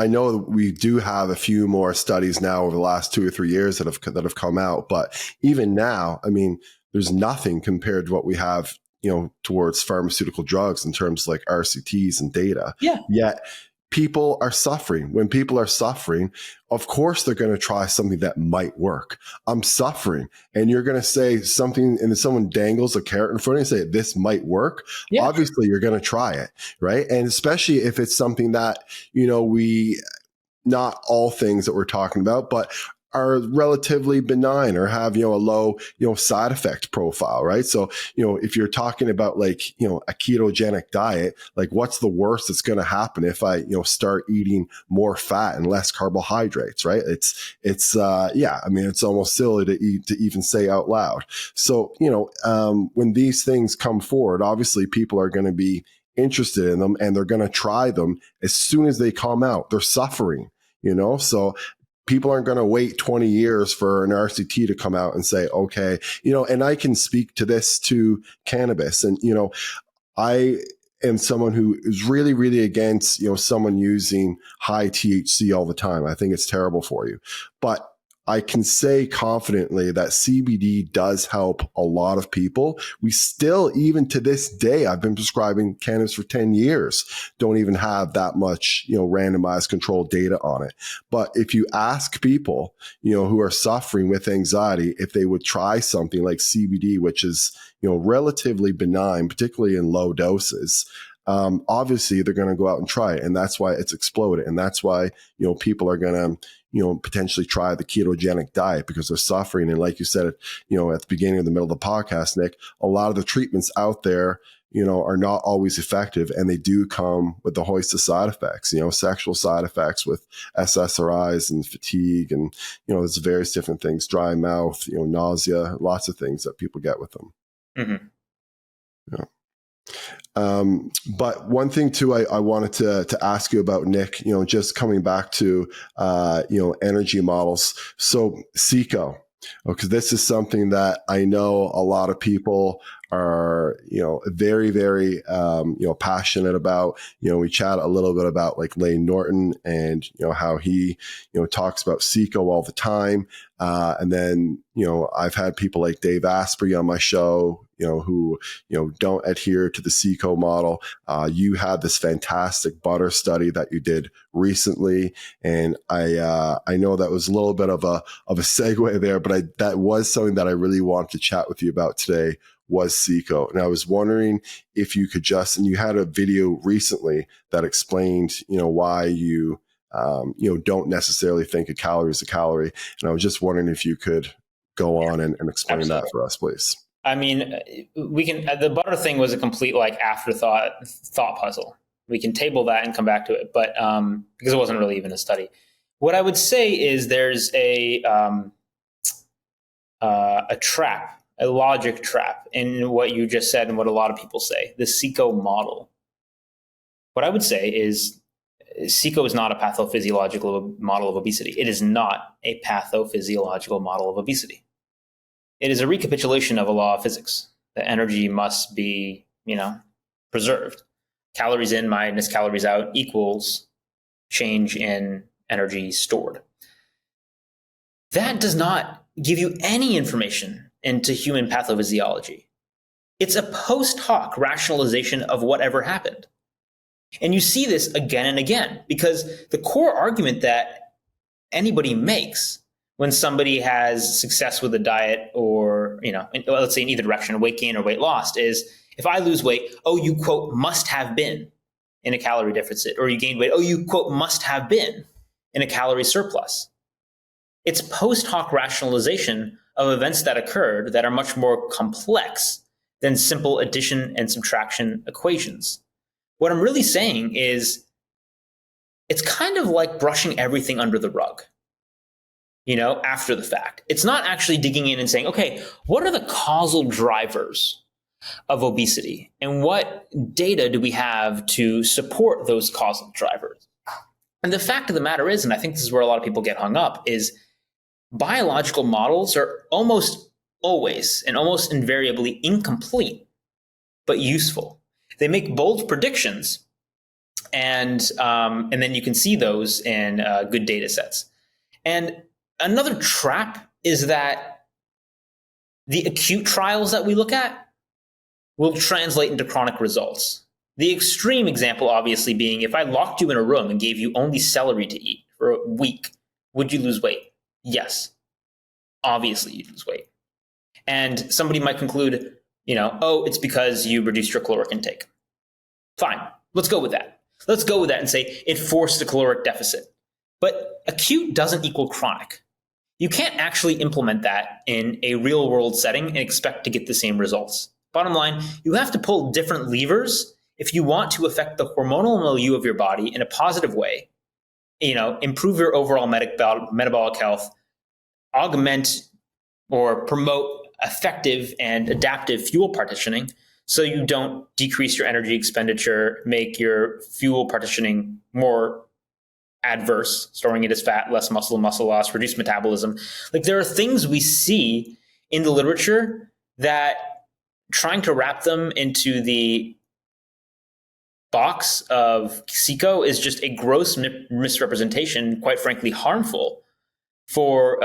know we do have a few more studies now over the last 2 or 3 years that have come out, but even now, there's nothing compared to what we have, towards pharmaceutical drugs in terms of like RCTs and data. Yeah. Yet people are suffering. When people are suffering, of course they're going to try something that might work. I'm suffering, and you're going to say something, and someone dangles a carrot in front of you and say, this might work. Yeah. Obviously you're going to try it, right? And especially if it's something that, not all things that we're talking about, but are relatively benign or have, a low, side effect profile, right? So, if you're talking about like, a ketogenic diet, like what's the worst that's going to happen if I, start eating more fat and less carbohydrates, right? It's almost silly to even say out loud. So, when these things come forward, obviously people are going to be interested in them and they're going to try them as soon as they come out. They're suffering, so people aren't going to wait 20 years for an RCT to come out and say, okay, and I can speak to this to cannabis. And, I am someone who is really, really against, someone using high THC all the time. I think it's terrible for you. But I can say confidently that CBD does help a lot of people. We still, even to this day, I've been prescribing cannabis for 10 years, don't even have that much, randomized controlled data on it. But if you ask people, who are suffering with anxiety, if they would try something like CBD, which is, relatively benign, particularly in low doses, obviously they're going to go out and try it. And that's why it's exploded. And that's why, people are going to, potentially try the ketogenic diet because they're suffering. And like you said, at the beginning of the middle of the podcast, Nick, a lot of the treatments out there, are not always effective, and they do come with the hoist of side effects, sexual side effects with SSRIs and fatigue. And, there's various different things, dry mouth, nausea, lots of things that people get with them. Mm-hmm. Yeah. But one thing too, I wanted to ask you about, Nick, just coming back to, energy models. So CICO, because this is something that I know a lot of people are, very, very, passionate about. We chat a little bit about like Layne Norton and, how he, talks about CICO all the time. And then, I've had people like Dave Asprey on my show, who, don't adhere to the CICO model. You had this fantastic butter study that you did recently. And I know that was a little bit of a segue there, but that was something that I really wanted to chat with you about today, was CICO. And I was wondering if you could and you had a video recently that explained, why you, don't necessarily think a calorie is a calorie. And I was just wondering if you could go on and explain Absolutely. That for us, please. We can, the butter thing was a complete thought puzzle. We can table that and come back to it, but because it wasn't really even a study. What I would say is there's a trap, a logic trap in what you just said and what a lot of people say, the CICO model. What I would say is CICO is not a pathophysiological model of obesity. It is not a pathophysiological model of obesity. It is a recapitulation of a law of physics. The energy must be, preserved. Calories in minus calories out equals change in energy stored. That does not give you any information into human pathophysiology. It's a post hoc rationalization of whatever happened. And you see this again and again, because the core argument that anybody makes when somebody has success with a diet or, let's say in either direction, weight gain or weight loss, is if I lose weight, oh, you, quote, must have been in a calorie deficit, or you gained weight, oh, you, quote, must have been in a calorie surplus. It's post hoc rationalization of events that occurred that are much more complex than simple addition and subtraction equations. What I'm really saying is it's kind of like brushing everything under the rug, after the fact. It's not actually digging in and saying, okay, what are the causal drivers of obesity? And what data do we have to support those causal drivers? And the fact of the matter is, and I think this is where a lot of people get hung up, is biological models are almost always and almost invariably incomplete, but useful. They make bold predictions, and then you can see those in good data sets. And another trap is that the acute trials that we look at will translate into chronic results. The extreme example, obviously, being if I locked you in a room and gave you only celery to eat for a week, would you lose weight? Yes. Obviously, you'd lose weight. And somebody might conclude, oh, it's because you reduced your caloric intake. Fine. Let's go with that. Let's go with that and say it forced a caloric deficit. But acute doesn't equal chronic. You can't actually implement that in a real world setting and expect to get the same results. Bottom line, you have to pull different levers if you want to affect the hormonal milieu of your body in a positive way, improve your overall metabolic health, augment or promote effective and adaptive fuel partitioning so you don't decrease your energy expenditure, make your fuel partitioning more adverse, storing it as fat, less muscle loss, reduce metabolism. Like, there are things we see in the literature that trying to wrap them into the box of CICO is just a gross misrepresentation, quite frankly harmful for,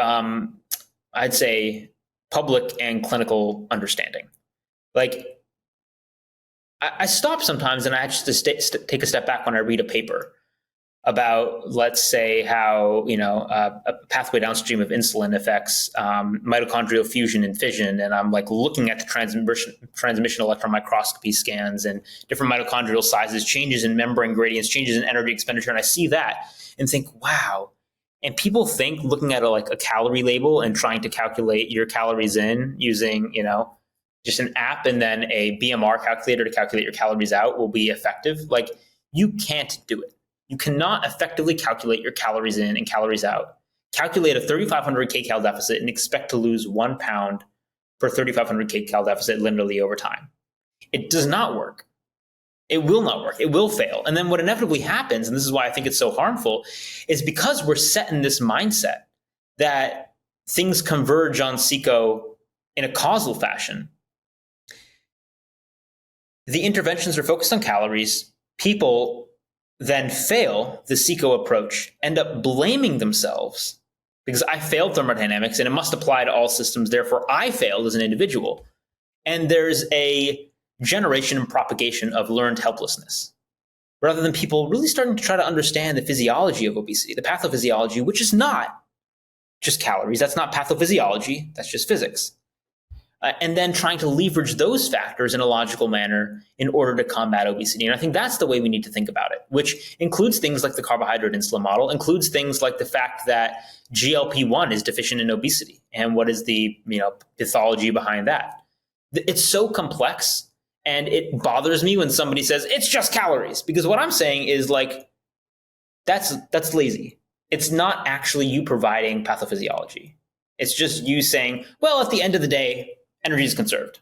I'd say, public and clinical understanding. Like, I stop sometimes and I have to take a step back when I read a paper about, let's say, how a pathway downstream of insulin affects mitochondrial fusion and fission, and I'm like looking at the transmission electron microscopy scans and different mitochondrial sizes, changes in membrane gradients, changes in energy expenditure, and I see that and think, wow. And people think looking at a calorie label and trying to calculate your calories in using just an app and then a BMR calculator to calculate your calories out will be effective. Like, you can't do it. You cannot effectively calculate your calories in and calories out, calculate a 3,500 kcal deficit and expect to lose 1 pound per 3,500 kcal deficit linearly over time. It does not work. It will not work. It will fail. And then what inevitably happens, and this is why I think it's so harmful, is because we're set in this mindset that things converge on CICO in a causal fashion. The interventions are focused on calories. People then fail the CICO approach, end up blaming themselves because I failed thermodynamics and it must apply to all systems. Therefore, I failed as an individual. And there's a generation and propagation of learned helplessness rather than people really starting to try to understand the physiology of obesity, the pathophysiology, which is not just calories. That's not pathophysiology. That's just physics. And then trying to leverage those factors in a logical manner in order to combat obesity. And I think that's the way we need to think about it, which includes things like the carbohydrate insulin model, includes things like the fact that GLP-1 is deficient in obesity and what is the pathology behind that. It's so complex, and it bothers me when somebody says it's just calories, because what I'm saying is that's lazy. It's not actually you providing pathophysiology. It's just you saying, well, at the end of the day, energy is conserved.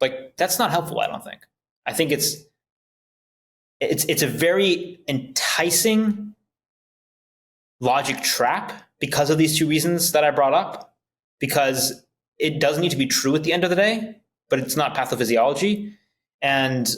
Like, that's not helpful, I don't think. I think it's a very enticing logic trap because of these two reasons that I brought up, because it does need to be true at the end of the day, but it's not pathophysiology. And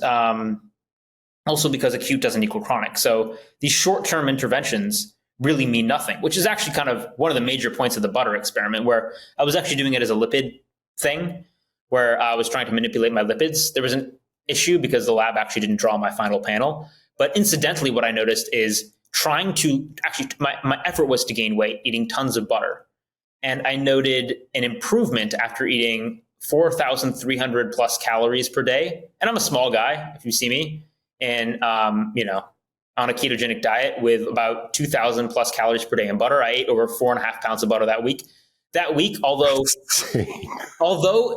also because acute doesn't equal chronic. So these short-term interventions really mean nothing, which is actually kind of one of the major points of the butter experiment, where I was actually doing it as a lipid thing, where I was trying to manipulate my lipids. There was an issue because the lab actually didn't draw my final panel, But incidentally, what I noticed is trying to actually, my effort was to gain weight, eating tons of butter. And I noted an improvement after eating 4,300 plus calories per day. And I'm a small guy, if you see me, and, on a ketogenic diet with about 2,000 plus calories per day in butter. I ate over 4.5 pounds of butter that week. Although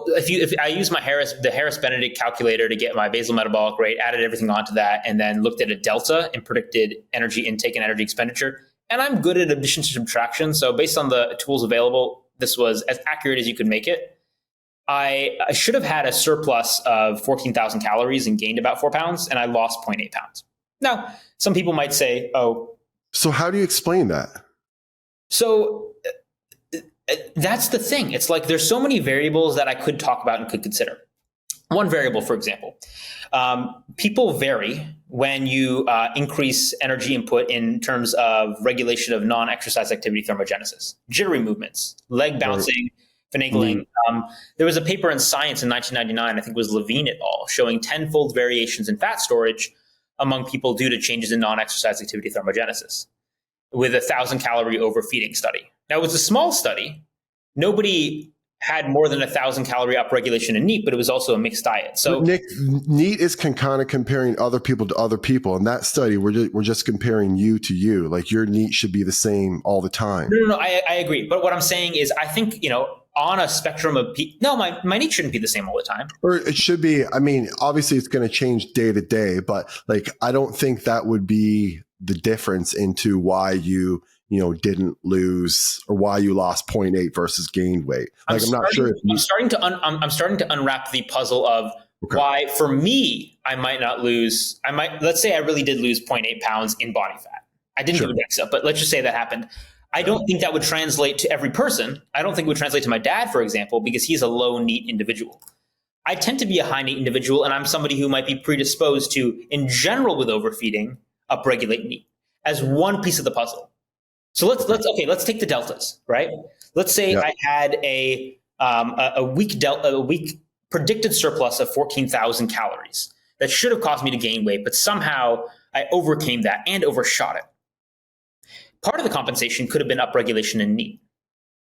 if I use the Harris Benedict calculator to get my basal metabolic rate, added everything onto that, and then looked at a delta and predicted energy intake and energy expenditure, and I'm good at addition to subtraction. So based on the tools available, this was as accurate as you could make it. I should have had a surplus of 14,000 calories and gained about 4 pounds, and I lost 0.8 pounds. Now, some people might say, oh. So how do you explain that? So that's the thing. It's like there's so many variables that I could talk about and could consider. One variable, for example, people vary when you increase energy input in terms of regulation of non-exercise activity thermogenesis, jittery movements, leg bouncing, finagling. There was a paper in Science in 1999, I think it was Levine et al., showing 10-fold variations in fat storage among people due to changes in non-exercise activity thermogenesis with a 1,000-calorie overfeeding study. Now, it was a small study. Nobody had more than 1,000-calorie upregulation in NEAT, but it was also a mixed diet. So, Nick, NEAT is kind of comparing other people to other people. In that study, we're just comparing you to you. Like your NEAT should be the same all the time. No, I agree. But what I'm saying is, I think on a spectrum of my NEAT shouldn't be the same all the time. Or it should be. I mean, obviously, it's going to change day to day, but like I don't think that would be the difference into why you didn't lose or why you lost 0.8 versus gained weight. Like, I'm not sure. I'm starting to unwrap the puzzle of why, for me, I might not lose. Let's say I really did lose 0.8 pounds in body fat. I didn't do the next step, but let's just say that happened. I don't think that would translate to every person. I don't think it would translate to my dad, for example, because he's a low NEAT individual. I tend to be a high NEAT individual, and I'm somebody who might be predisposed to, in general, with overfeeding, upregulate NEAT as one piece of the puzzle. So let's take the deltas, right? Let's say I had a week predicted surplus of 14,000 calories that should have caused me to gain weight, but somehow I overcame that and overshot it. Part of the compensation could have been upregulation in NEAT.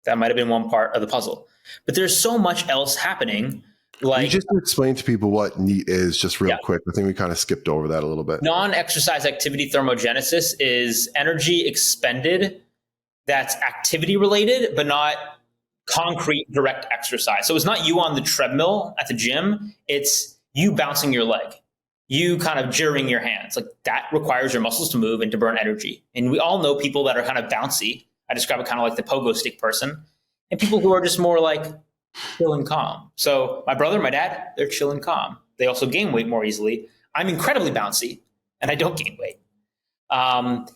That might have been one part of the puzzle. But there's so much else happening. Like, you just explain to people what NEAT is just real quick. I think we kind of skipped over that a little bit. Non-exercise activity thermogenesis is energy expended that's activity related, but not concrete direct exercise. So it's not you on the treadmill at the gym. It's you bouncing your leg, you kind of jittering your hands. Like that requires your muscles to move and to burn energy. And we all know people that are kind of bouncy. I describe it kind of like the pogo stick person, and people who are just more like chill and calm. So my brother, my dad, they're chill and calm. They also gain weight more easily. I'm incredibly bouncy and I don't gain weight. And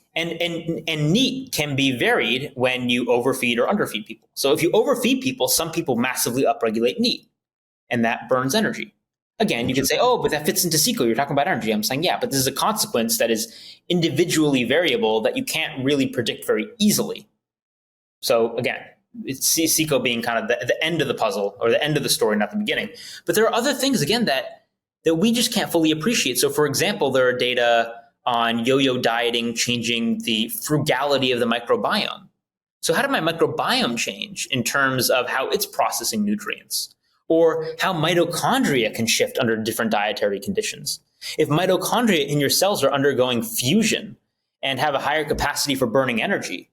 NEAT can be varied when you overfeed or underfeed people. So if you overfeed people, some people massively upregulate NEAT and that burns energy. Again, you can say, oh, but that fits into CICO. You're talking about energy. I'm saying, yeah, but this is a consequence that is individually variable that you can't really predict very easily. So again, it's CICO being kind of the end of the puzzle or the end of the story, not the beginning. But there are other things, again, that we just can't fully appreciate. So for example, there are data on yo-yo dieting changing the frugality of the microbiome. So how did my microbiome change in terms of how it's processing nutrients? Or how mitochondria can shift under different dietary conditions? If mitochondria in your cells are undergoing fusion and have a higher capacity for burning energy,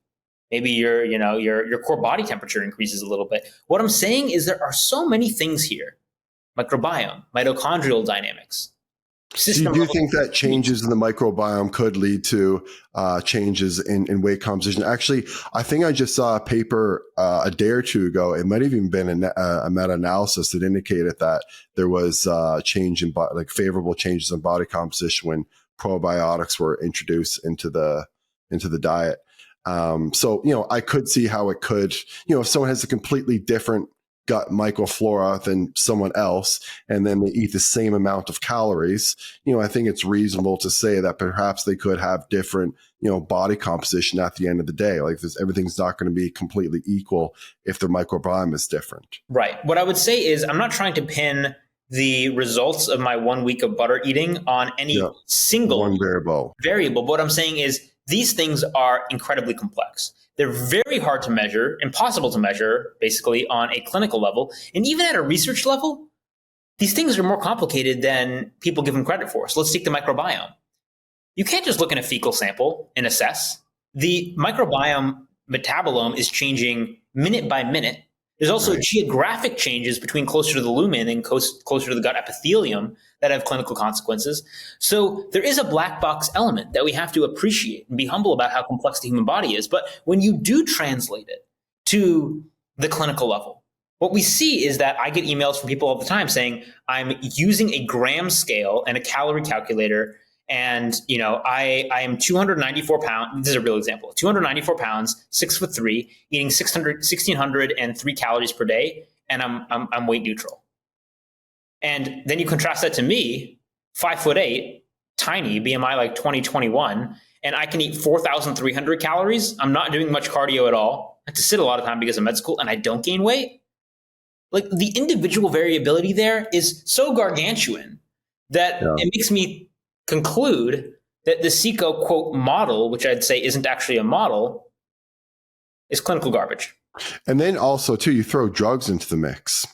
maybe your core body temperature increases a little bit. What I'm saying is there are so many things here. Microbiome, mitochondrial dynamics. So you do think that changes in the microbiome could lead to changes in weight composition? Actually, I think I just saw a paper a day or two ago. It might have even been a meta-analysis that indicated that there was change in favorable changes in body composition when probiotics were introduced into the diet. So I could see how it could, if someone has a completely different gut microflora than someone else, and then they eat the same amount of calories, I think it's reasonable to say that perhaps they could have different, body composition at the end of the day. Like everything's not going to be completely equal if their microbiome is different. Right. What I would say is I'm not trying to pin the results of my 1 week of butter eating on any single one variable. But what I'm saying is these things are incredibly complex. They're very hard to measure, impossible to measure, basically, on a clinical level. And even at a research level, these things are more complicated than people give them credit for. So let's take the microbiome. You can't just look in a fecal sample and assess. The microbiome metabolome is changing minute by minute. There's also geographic changes between closer to the lumen and closer to the gut epithelium that have clinical consequences. So there is a black box element that we have to appreciate and be humble about how complex the human body is. But when you do translate it to the clinical level, what we see is that I get emails from people all the time saying, I'm using a gram scale and a calorie calculator, and I am 294 pounds. This is a real example. 294 pounds, 6'3", eating 1,603 calories per day, and I'm weight neutral. And then you contrast that to me, 5'8", tiny, BMI like 20, 21, and I can eat 4,300 calories. I'm not doing much cardio at all. I have to sit a lot of time because of med school, and I don't gain weight. Like, the individual variability there is so gargantuan that it makes me conclude that the CICO, quote, model, which I'd say isn't actually a model, is clinical garbage. And then also, too, you throw drugs into the mix,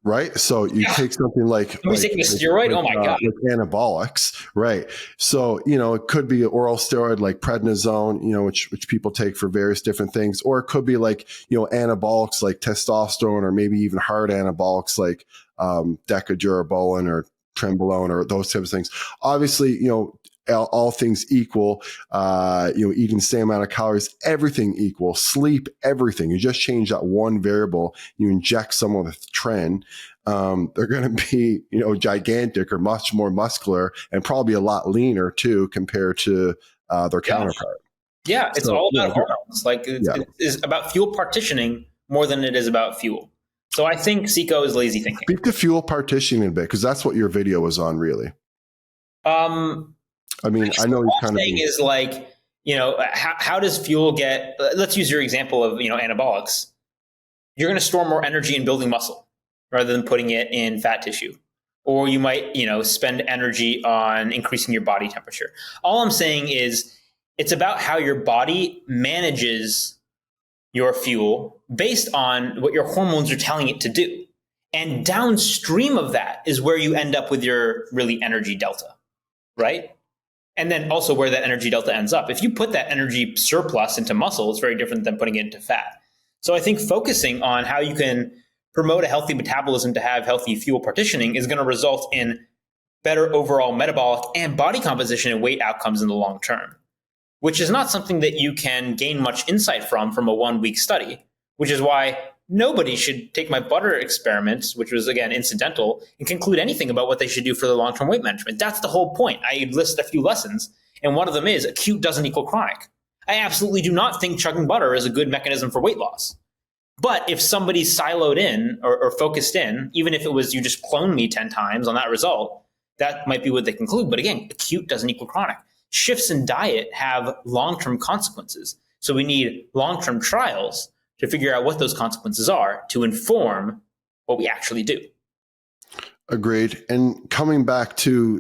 right? So you take something like taking a steroid. Oh my god, like anabolics, right? So it could be an oral steroid like prednisone, which people take for various different things, or it could be like anabolics like testosterone, or maybe even hard anabolics like decadurabolin or trenbolone or those types of things. Obviously, all things equal, eating the same amount of calories, everything equal, sleep, everything. You just change that one variable. You inject someone with trend. They're going to be, gigantic or much more muscular and probably a lot leaner too compared to their counterpart. Yeah, it's all about hormones. Like it's about fuel partitioning more than it is about fuel. So I think CICO is lazy thinking. Speak to fuel partitioning a bit, because that's what your video was on, really. I know you kind of is like, how does fuel get? Let's use your example of anabolics. You're going to store more energy in building muscle rather than putting it in fat tissue, or you might spend energy on increasing your body temperature. All I'm saying is it's about how your body manages your fuel based on what your hormones are telling it to do. And downstream of that is where you end up with your really energy delta, right? And then also where that energy delta ends up. If you put that energy surplus into muscle, it's very different than putting it into fat. So I think focusing on how you can promote a healthy metabolism to have healthy fuel partitioning is going to result in better overall metabolic and body composition and weight outcomes in the long term, which is not something that you can gain much insight from a 1 week study, which is why nobody should take my butter experiments, which was, again, incidental, and conclude anything about what they should do for their long-term weight management. That's the whole point. I list a few lessons, and one of them is acute doesn't equal chronic. I absolutely do not think chugging butter is a good mechanism for weight loss. But if somebody's siloed in or focused in, even if it was you just clone me 10 times on that result, that might be what they conclude. But again, acute doesn't equal chronic. Shifts in diet have long-term consequences. So we need long-term trials to figure out what those consequences are to inform what we actually do. Agreed. And coming back to,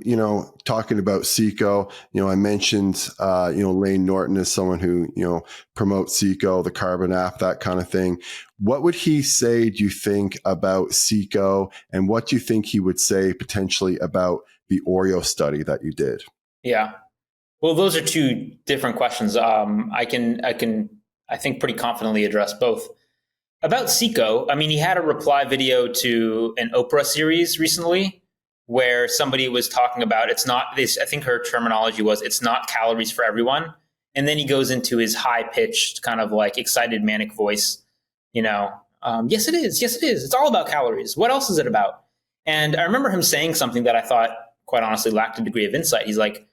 talking about CICO, I mentioned, Layne Norton is someone who, promotes CICO, the Carbon app, that kind of thing. What would he say, do you think, about CICO, and what do you think he would say potentially about the Oreo study that you did? Yeah. Well, those are two different questions. I think pretty confidently address both. About CICO, he had a reply video to an Oprah series recently where somebody was talking about it's not this. I think her terminology was it's not calories for everyone. And then he goes into his high pitched kind of like excited manic voice, yes, it is. Yes, it is. It's all about calories. What else is it about? And I remember him saying something that I thought, quite honestly, lacked a degree of insight. He's like,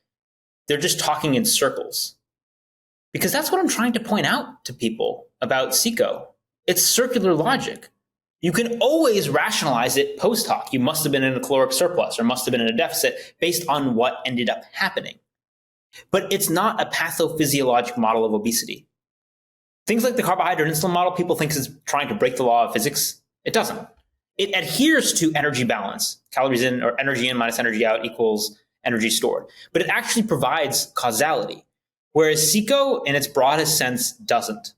they're just talking in circles. Because that's what I'm trying to point out to people about CICO. It's circular logic. You can always rationalize it post hoc. You must have been in a caloric surplus or must have been in a deficit based on what ended up happening. But it's not a pathophysiologic model of obesity. Things like the carbohydrate insulin model, people think is trying to break the law of physics. It doesn't. it adheres to energy balance. Calories in or energy in minus energy out equals energy stored. But it actually provides causality, whereas CICO in its broadest sense doesn't.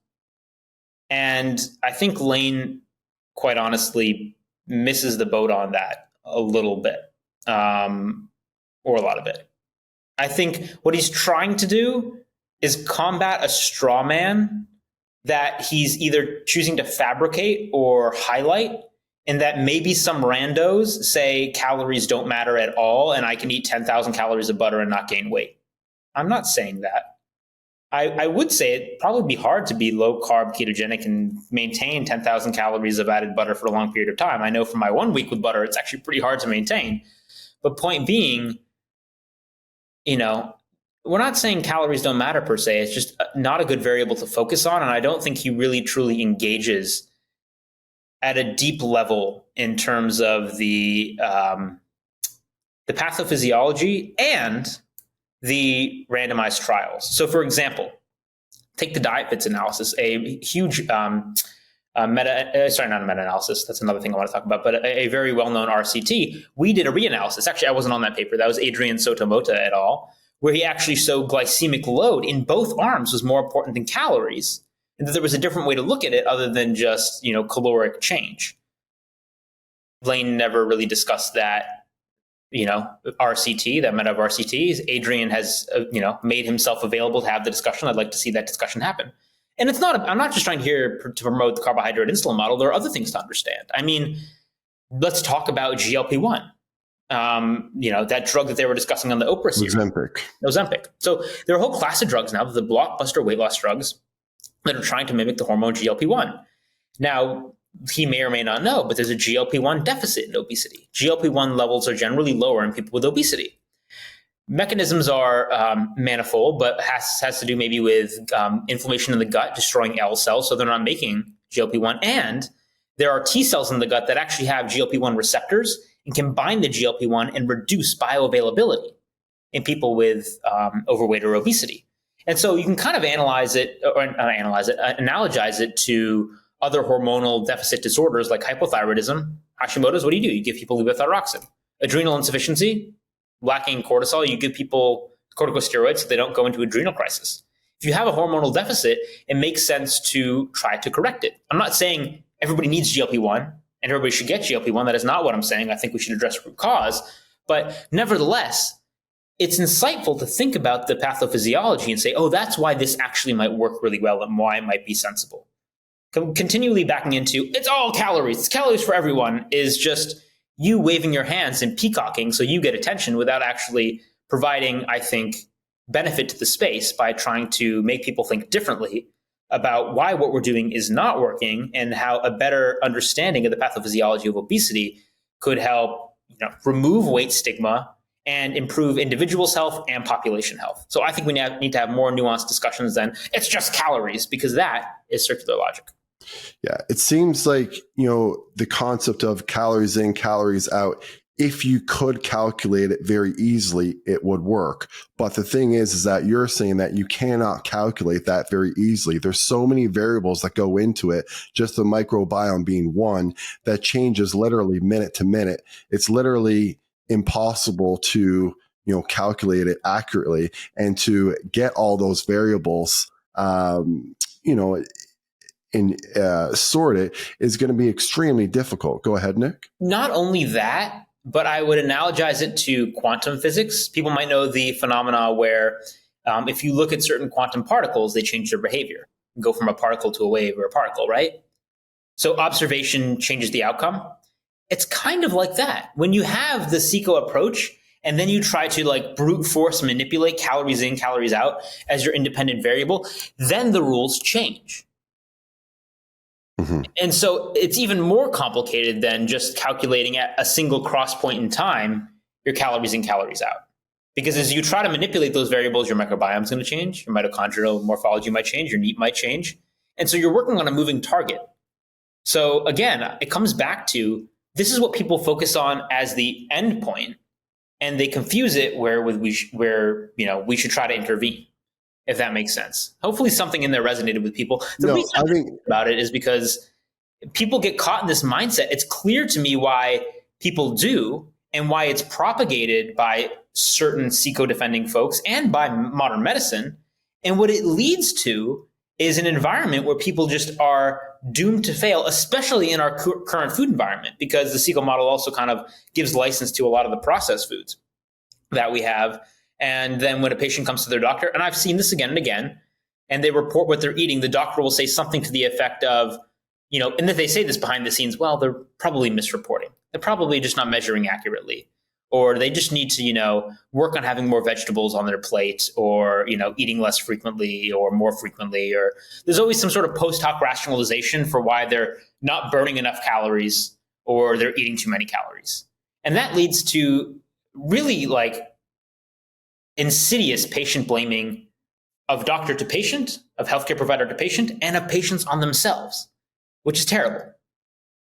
And I think Layne, quite honestly, misses the boat on that a little bit, or a lot of it. I think what he's trying to do is combat a straw man that he's either choosing to fabricate or highlight, and that maybe some randos say calories don't matter at all and I can eat 10,000 calories of butter and not gain weight. I'm not saying that. I would say it'd probably be hard to be low carb ketogenic and maintain 10,000 calories of added butter for a long period of time. I know from my 1 week with butter, it's actually pretty hard to maintain. But point being, we're not saying calories don't matter per se. It's just not a good variable to focus on. And I don't think he really truly engages at a deep level in terms of the pathophysiology and the randomized trials. So for example, take the DietFits analysis, a huge not a meta-analysis. That's another thing I want to talk about, but a very well-known RCT. We did a reanalysis. Actually, I wasn't on that paper. That was Adrian Sotomota et al., where he actually showed glycemic load in both arms was more important than calories, and that there was a different way to look at it other than just, caloric change. Layne never really discussed that, RCT, that meta of RCTs. Adrian has, made himself available to have the discussion. I'd like to see that discussion happen. And I'm not just trying here to promote the carbohydrate insulin model. There are other things to understand. I mean, let's talk about GLP-1. That drug that they were discussing on the Oprah series. Ozempic. So there are a whole class of drugs now, the blockbuster weight loss drugs that are trying to mimic the hormone GLP-1. Now, he may or may not know, but there's a GLP-1 deficit in obesity. GLP-1 levels are generally lower in people with obesity. Mechanisms are manifold, but has to do maybe with inflammation in the gut, destroying L cells, so they're not making GLP-1. And there are T cells in the gut that actually have GLP-1 receptors and can bind the GLP-1 and reduce bioavailability in people with overweight or obesity. And so you can kind of analogize it to other hormonal deficit disorders like hypothyroidism, Hashimoto's. What do? You give people levothyroxine. Adrenal insufficiency, lacking cortisol, you give people corticosteroids so they don't go into adrenal crisis. If you have a hormonal deficit, it makes sense to try to correct it. I'm not saying everybody needs GLP-1 and everybody should get GLP-1. That is not what I'm saying. I think we should address root cause. But nevertheless, it's insightful to think about the pathophysiology and say, oh, that's why this actually might work really well and why it might be sensible. Continually backing into, it's all calories. It's calories for everyone is just you waving your hands and peacocking so you get attention without actually providing, I think, benefit to the space by trying to make people think differently about why what we're doing is not working and how a better understanding of the pathophysiology of obesity could help remove weight stigma and improve individuals' health and population health. So I think we need to have more nuanced discussions than it's just calories, because that is circular logic. Yeah, it seems like, the concept of calories in, calories out, if you could calculate it very easily, it would work. But the thing is that you're saying that you cannot calculate that very easily. There's so many variables that go into it, just the microbiome being one, that changes literally minute to minute. It's literally impossible to, calculate it accurately, and to get all those variables, sort it is going to be extremely difficult. Go ahead, Nick. Not only that, but I would analogize it to quantum physics. People might know the phenomena where if you look at certain quantum particles, they change their behavior, go from a particle to a wave or a particle, right? So observation changes the outcome. It's kind of like that. When you have the CICO approach and then you try to brute force manipulate calories in, calories out as your independent variable, then the rules change. Mm-hmm. And so it's even more complicated than just calculating at a single cross point in time your calories in, calories out. Because as you try to manipulate those variables, your microbiome is going to change, your mitochondrial morphology might change, your NEAT might change. And so you're working on a moving target. So again, it comes back to this is what people focus on as the end point, and they confuse it where we should try to intervene. If that makes sense. Hopefully something in there resonated with people. The reason I think about it is because people get caught in this mindset. It's clear to me why people do and why it's propagated by certain CICO defending folks and by modern medicine. And what it leads to is an environment where people just are doomed to fail, especially in our current food environment, because the CICO model also kind of gives license to a lot of the processed foods that we have. And then when a patient comes to their doctor, and I've seen this again and again, and they report what they're eating, the doctor will say something to the effect of, and if they say this behind the scenes, well, they're probably misreporting. They're probably just not measuring accurately. Or they just need to, work on having more vegetables on their plate, or, eating less frequently or more frequently. Or there's always some sort of post hoc rationalization for why they're not burning enough calories or they're eating too many calories. And that leads to really insidious patient blaming of doctor to patient, of healthcare provider to patient, and of patients on themselves, which is terrible.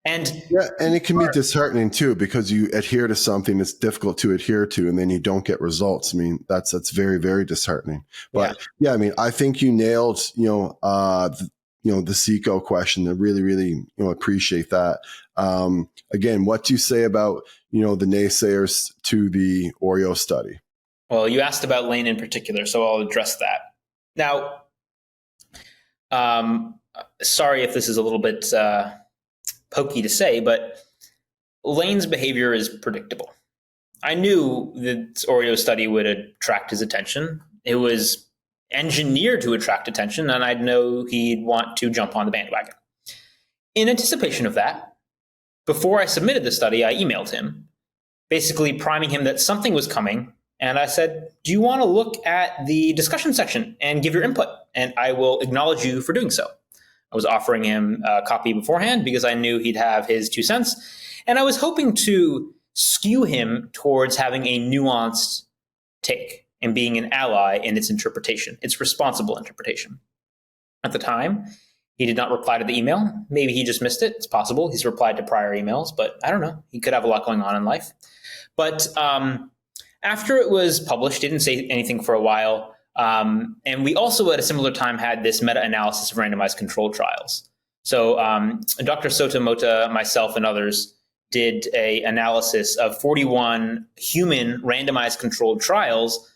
And it can be disheartening too, because you adhere to something that's difficult to adhere to, and then you don't get results. I mean, that's very, very disheartening. But I think you nailed, the CICO question. I really, really, appreciate that. Again, what do you say about, the naysayers to the Oreo study? Well, you asked about Layne in particular, so I'll address that. Now, sorry if this is a little bit pokey to say, but Layne's behavior is predictable. I knew that this Oreo study would attract his attention. It was engineered to attract attention, and I'd know he'd want to jump on the bandwagon. In anticipation of that, before I submitted the study, I emailed him, basically priming him that something was coming. And I said, do you want to look at the discussion section and give your input? And I will acknowledge you for doing so. I was offering him a copy beforehand because I knew he'd have his 2 cents. And I was hoping to skew him towards having a nuanced take and being an ally in its interpretation, its responsible interpretation. At the time, he did not reply to the email. Maybe he just missed it. It's possible. He's replied to prior emails, but I don't know. He could have a lot going on in life. But after it was published, didn't say anything for a while. And we also at a similar time had this meta-analysis of randomized controlled trials. So Dr. Sotomota, myself, and others did an analysis of 41 human randomized controlled trials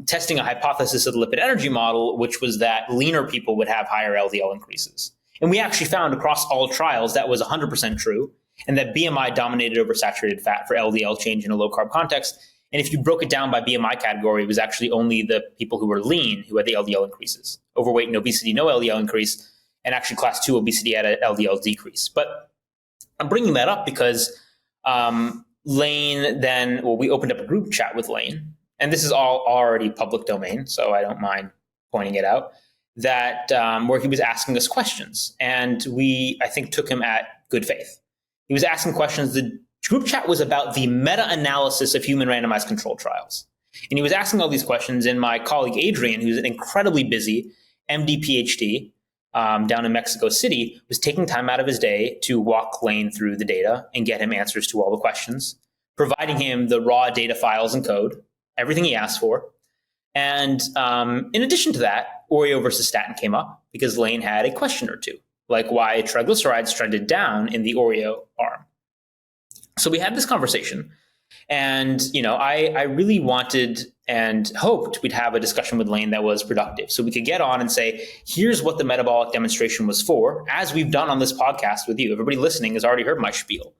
testing a hypothesis of the lipid energy model, which was that leaner people would have higher LDL increases. And we actually found across all trials that was 100% true, and that BMI dominated over saturated fat for LDL change in a low-carb context. And if you broke it down by BMI category, it was actually only the people who were lean who had the LDL increases. Overweight and obesity, no LDL increase, and actually class 2 obesity had an LDL decrease. But I'm bringing that up because Layne we opened up a group chat with Layne, and this is all already public domain, so I don't mind pointing it out, that where he was asking us questions. And I think, took him at good faith. He was asking questions. The group chat was about the meta-analysis of human randomized controlled trials. And he was asking all these questions, and my colleague Adrian, who's an incredibly busy MD PhD down in Mexico City, was taking time out of his day to walk Layne through the data and get him answers to all the questions, providing him the raw data files and code, everything he asked for. And in addition to that, Oreo versus statin came up because Layne had a question or two, like why triglycerides trended down in the Oreo arm. So we had this conversation, and I really wanted and hoped we'd have a discussion with Layne that was productive, so we could get on and say, here's what the metabolic demonstration was for, as we've done on this podcast with you. Everybody listening has already heard my spiel,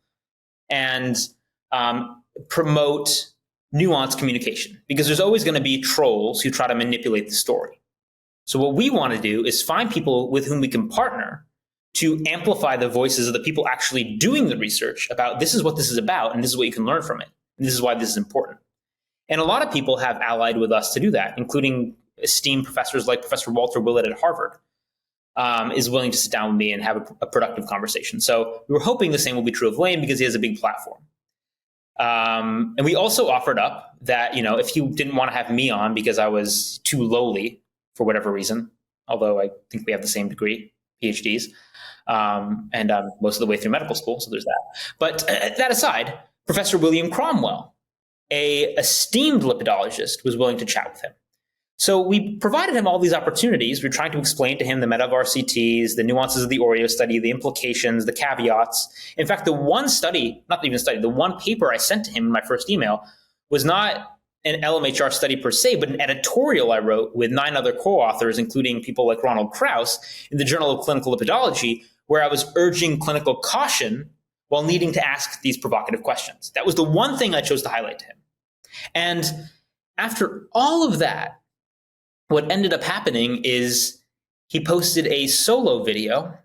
and promote nuanced communication, because there's always going to be trolls who try to manipulate the story. So what we want to do is find people with whom we can partner to amplify the voices of the people actually doing the research about this is what this is about, and this is what you can learn from it, and this is why this is important. And a lot of people have allied with us to do that, including esteemed professors like Professor Walter Willett at Harvard is willing to sit down with me and have a productive conversation. So we were hoping the same will be true of Layne because he has a big platform. And we also offered up that, if you didn't want to have me on because I was too lowly for whatever reason, although I think we have the same degree, PhDs, and I'm most of the way through medical school, so there's that. But that aside, Professor William Cromwell, a esteemed lipidologist, was willing to chat with him. So we provided him all these opportunities. We're trying to explain to him the meta of RCTs, the nuances of the Oreo study, the implications, the caveats. In fact, the one paper I sent to him in my first email was not an LMHR study per se, but an editorial I wrote with 9 other co-authors, including people like Ronald Krauss, in the Journal of Clinical Lipidology, where I was urging clinical caution while needing to ask these provocative questions. That was the one thing I chose to highlight to him. And after all of that, what ended up happening is he posted a solo video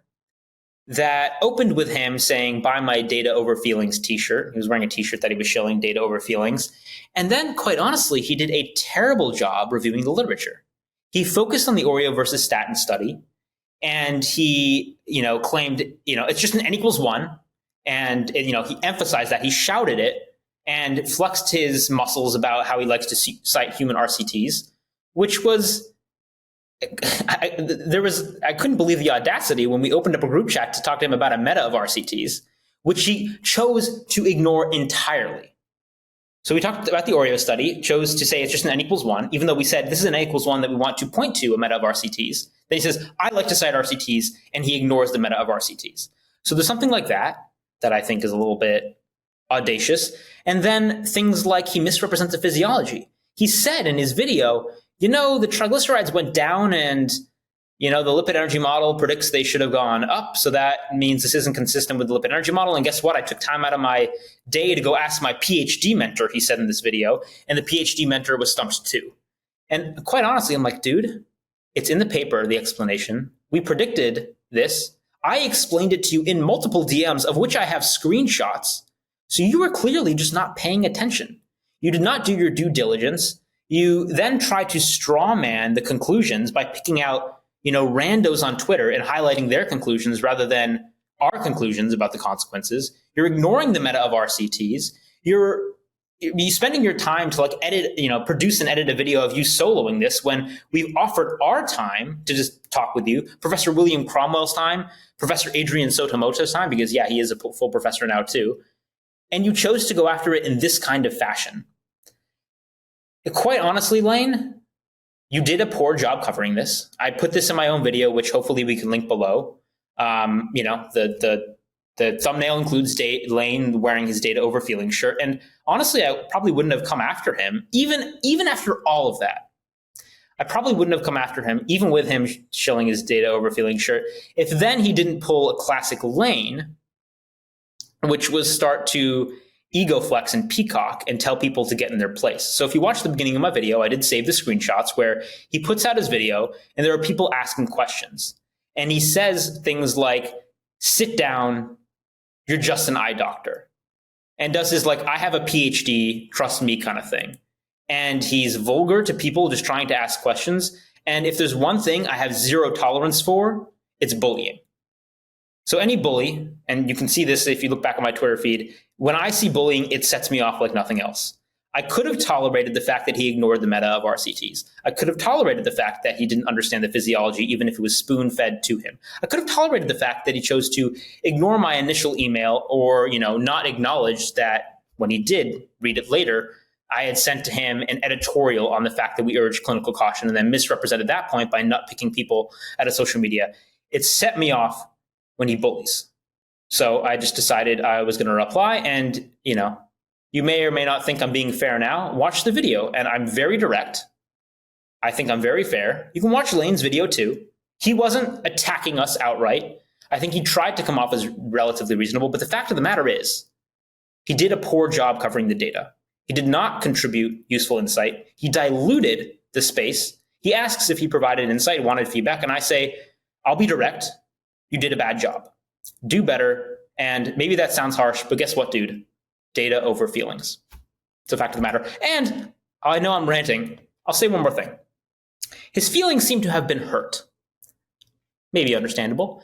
that opened with him saying, "Buy my data over feelings t-shirt." He was wearing a t-shirt that he was shilling data over feelings. And then, quite honestly, he did a terrible job reviewing the literature. He focused on the Oreo versus statin study, and he, claimed, it's just an N equals 1. And, he emphasized that. He shouted it and flexed his muscles about how he likes to cite human RCTs, which was, I couldn't believe the audacity when we opened up a group chat to talk to him about a meta of RCTs, which he chose to ignore entirely. So we talked about the Oreo study, chose to say it's just an N equals 1, even though we said this is an N equals 1 that we want to point to a meta of RCTs. Then he says, I like to cite RCTs, and he ignores the meta of RCTs. So there's something like that I think is a little bit audacious. And then things like he misrepresents the physiology. He said in his video, the triglycerides went down and, the lipid energy model predicts they should have gone up. So that means this isn't consistent with the lipid energy model. And guess what? I took time out of my day to go ask my PhD mentor, he said in this video. And the PhD mentor was stumped too. And quite honestly, I'm like, dude, it's in the paper, the explanation. We predicted this. I explained it to you in multiple DMs, of which I have screenshots. So you were clearly just not paying attention. You did not do your due diligence. You then try to straw man the conclusions by picking out, randos on Twitter and highlighting their conclusions rather than our conclusions about the consequences. You're ignoring the meta of RCTs. You're spending your time to edit, produce and edit a video of you soloing this when we've offered our time to just talk with you, Professor William Cromwell's time, Professor Adrian Sotomoto's time, because he is a full professor now too. And you chose to go after it in this kind of fashion. Quite honestly, Layne, you did a poor job covering this. I put this in my own video, which hopefully we can link below. The thumbnail includes Layne wearing his data over feelings shirt. And honestly, I probably wouldn't have come after him, even after all of that. I probably wouldn't have come after him, even with him shilling his data over feelings shirt, if then he didn't pull a classic Layne, which was start to ego flex and peacock and tell people to get in their place. So if you watch the beginning of my video, I did save the screenshots where he puts out his video and there are people asking questions. And he says things like, sit down, you're just an eye doctor. And does his I have a PhD, trust me kind of thing. And he's vulgar to people just trying to ask questions. And if there's one thing I have zero tolerance for, it's bullying. So any bully, and you can see this if you look back on my Twitter feed, when I see bullying, it sets me off like nothing else. I could have tolerated the fact that he ignored the meta of RCTs. I could have tolerated the fact that he didn't understand the physiology, even if it was spoon-fed to him. I could have tolerated the fact that he chose to ignore my initial email or, not acknowledge that when he did read it later, I had sent to him an editorial on the fact that we urged clinical caution and then misrepresented that point by not picking people out of social media. It set me off when he bullies. So I just decided I was going to reply and, you may or may not think I'm being fair now. Watch the video and I'm very direct. I think I'm very fair. You can watch Layne's video too. He wasn't attacking us outright. I think he tried to come off as relatively reasonable, but the fact of the matter is he did a poor job covering the data. He did not contribute useful insight. He diluted the space. He asks if he provided insight, wanted feedback, and I say, I'll be direct. You did a bad job. Do better. And maybe that sounds harsh, but guess what, dude? Data over feelings. It's a fact of the matter. And I know I'm ranting. I'll say one more thing. His feelings seem to have been hurt. Maybe understandable.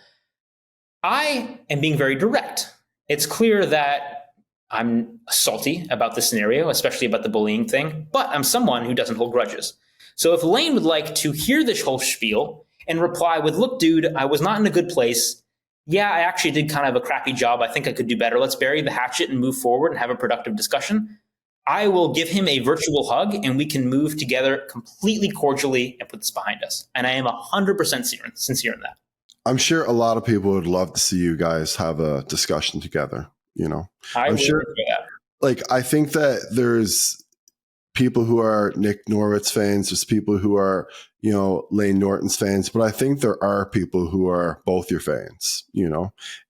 I am being very direct. It's clear that I'm salty about the scenario, especially about the bullying thing, but I'm someone who doesn't hold grudges. So if Layne would like to hear this whole spiel and reply with, look, dude, I was not in a good place. Yeah, I actually did kind of a crappy job. I think I could do better. Let's bury the hatchet and move forward and have a productive discussion. I will give him a virtual hug and we can move together completely cordially and put this behind us. And I am 100% sincere in that. I'm sure a lot of people would love to see you guys have a discussion together. I'm sure. Like, I think that there's people who are Nick Norwitz fans, there's people who are, Layne Norton's fans, but I think there are people who are both your fans,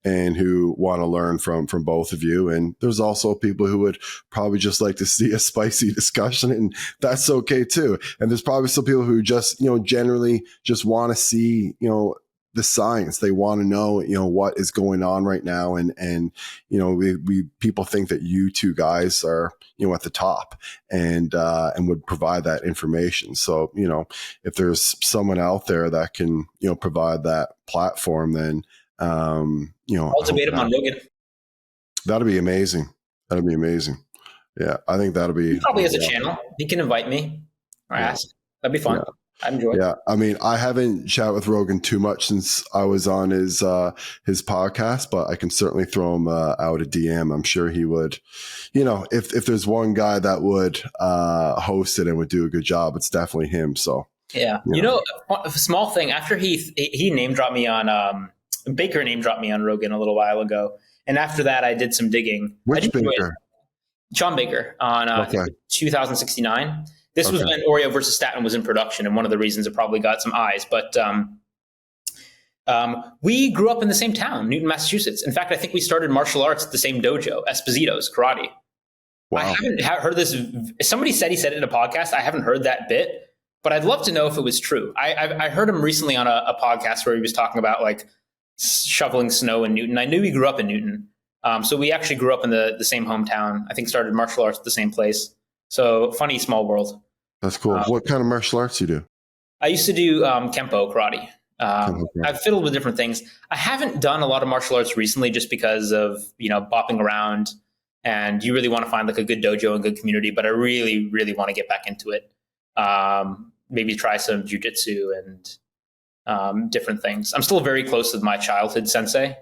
and who want to learn from both of you. And there's also people who would probably just like to see a spicy discussion, and that's okay too. And there's probably some people who just, generally just want to see, the science. They want to know, what is going on right now. And we people think that you two guys are, at the top and would provide that information. So, if there's someone out there that can, provide that platform, then, I'll debate him on Rogan. That'd be amazing. That'd be amazing. Yeah. I think that'll be. He probably has a channel. He can invite me or ask. That'd be fun. Yeah. I enjoy it. Yeah. I mean, I haven't chatted with Rogan too much since I was on his podcast, but I can certainly throw him out a DM. I'm sure he would, if there's one guy that would host it and would do a good job, it's definitely him. So, yeah. A small thing after he name dropped me on, Baker name dropped me on Rogan a little while ago. And after that, I did some digging. Which Baker? Sean Baker on 2069. This was when Oreo versus Statin was in production, and one of the reasons it probably got some eyes. But we grew up in the same town, Newton, Massachusetts. In fact, I think we started martial arts at the same dojo, Esposito's Karate. Wow. I haven't heard this. Somebody said he said it in a podcast. I haven't heard that bit, but I'd love to know if it was true. I heard him recently on a podcast where he was talking about like shoveling snow in Newton. I knew he grew up in Newton. So we actually grew up in the same hometown. I think started martial arts at the same place. So funny small world. That's cool. What kind of martial arts do you do? I used to do Kempo karate. I've fiddled with different things. I haven't done a lot of martial arts recently just because of, bopping around, and you really want to find like a good dojo and good community, but I really, really want to get back into it. Maybe try some jujitsu and different things. I'm still very close with my childhood sensei,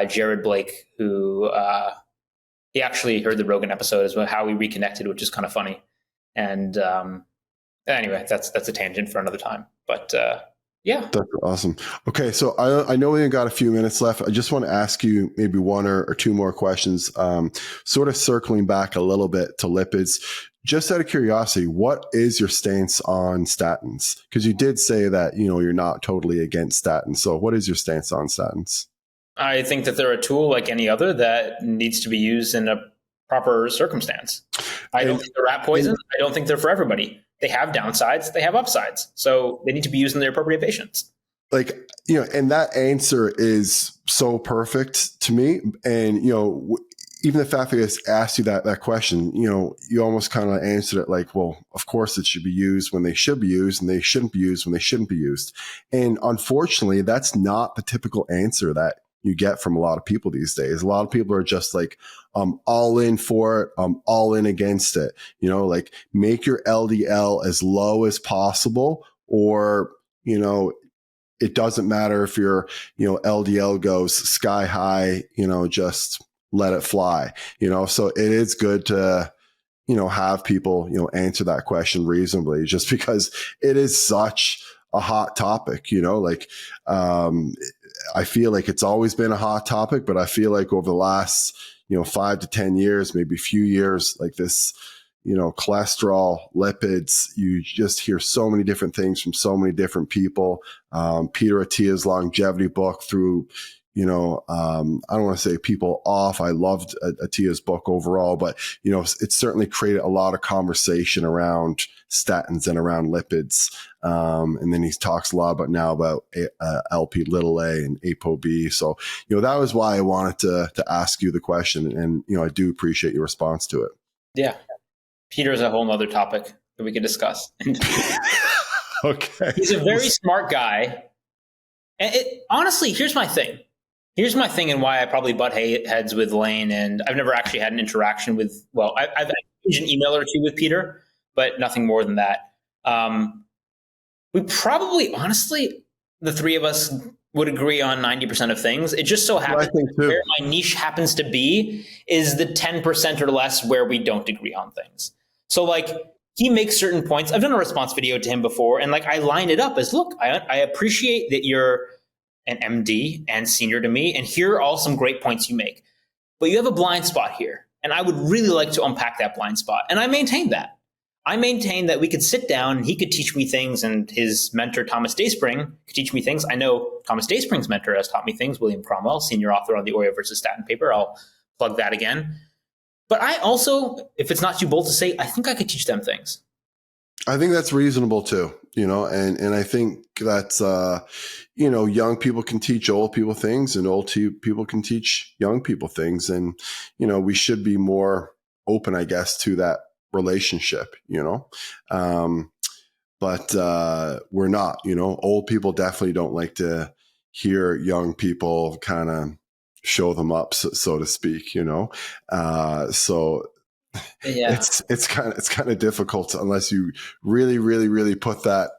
Jared Blake, who he actually heard the Rogan episode as well, how we reconnected, which is kind of funny. And anyway, that's a tangent for another time. But yeah. That's awesome. Okay, so I know we only got a few minutes left. I just want to ask you maybe one or two more questions, sort of circling back a little bit to lipids. Just out of curiosity, what is your stance on statins? Because you did say that, you're not totally against statins. So what is your stance on statins? I think that they're a tool like any other that needs to be used in a proper circumstance. I don't think they're rat poison. I don't think they're for everybody. They have downsides. They have upsides. So they need to be used in their appropriate patients. Like, and that answer is so perfect to me. And, even the fact that I asked you that question, you almost kind of answered it like, well, of course it should be used when they should be used, and they shouldn't be used when they shouldn't be used. And unfortunately, that's not the typical answer that you get from a lot of people these days. A lot of people are just like, all in for it, all in against it. Like make your LDL as low as possible, or, it doesn't matter if your, LDL goes sky high, just let it fly, so it is good to, have people, answer that question reasonably, just because it is such a hot topic, I feel like it's always been a hot topic, but I feel like over the last, 5 to 10 years, maybe a few years, like this, cholesterol, lipids, you just hear so many different things from so many different people. Peter Attia's longevity book through, I don't want to say people off. I loved Attia's book overall, but, it certainly created a lot of conversation around statins and around lipids. And then he talks a lot about LP little a and ApoB. So, that was why I wanted to ask you the question. And, I do appreciate your response to it. Yeah. Peter's a whole nother topic that we could discuss. Okay. He's a very smart guy. And honestly, here's my thing. Here's my thing and why I probably butt heads with Layne, and I've never actually had an interaction with, I've exchanged an email or two with Peter, but nothing more than that. We probably, honestly, the three of us would agree on 90% of things. It just so happens where my niche happens to be is the 10% or less where we don't agree on things. So like he makes certain points. I've done a response video to him before, and like I line it up as, look, I appreciate that you're an MD and senior to me, and here are all some great points you make. But you have a blind spot here, and I would really like to unpack that blind spot. And I maintain that. I maintain that we could sit down and he could teach me things, and his mentor, Thomas Dayspring, could teach me things. I know Thomas Dayspring's mentor has taught me things, William Cromwell, senior author on the Oreo versus Statin paper. I'll plug that again. But I also, if it's not too bold to say, I think I could teach them things. I think that's reasonable too, and I think that's, young people can teach old people things, and old people can teach young people things. And, we should be more open, I guess, to that relationship, but we're not, old people definitely don't like to hear young people kind of show them up, so to speak, so yeah, it's kind of difficult unless you really, really, really put that,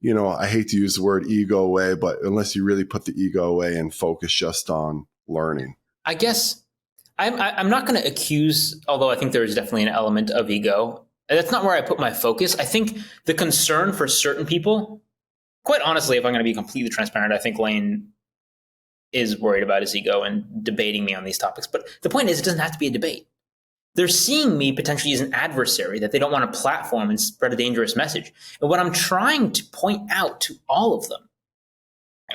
I hate to use the word ego away, but unless you really put the ego away and focus just on learning. I guess I'm not going to accuse, although I think there is definitely an element of ego. That's not where I put my focus. I think the concern for certain people, quite honestly, if I'm going to be completely transparent, I think Layne is worried about his ego and debating me on these topics. But the point is, it doesn't have to be a debate. They're seeing me potentially as an adversary that they don't want to platform and spread a dangerous message. And what I'm trying to point out to all of them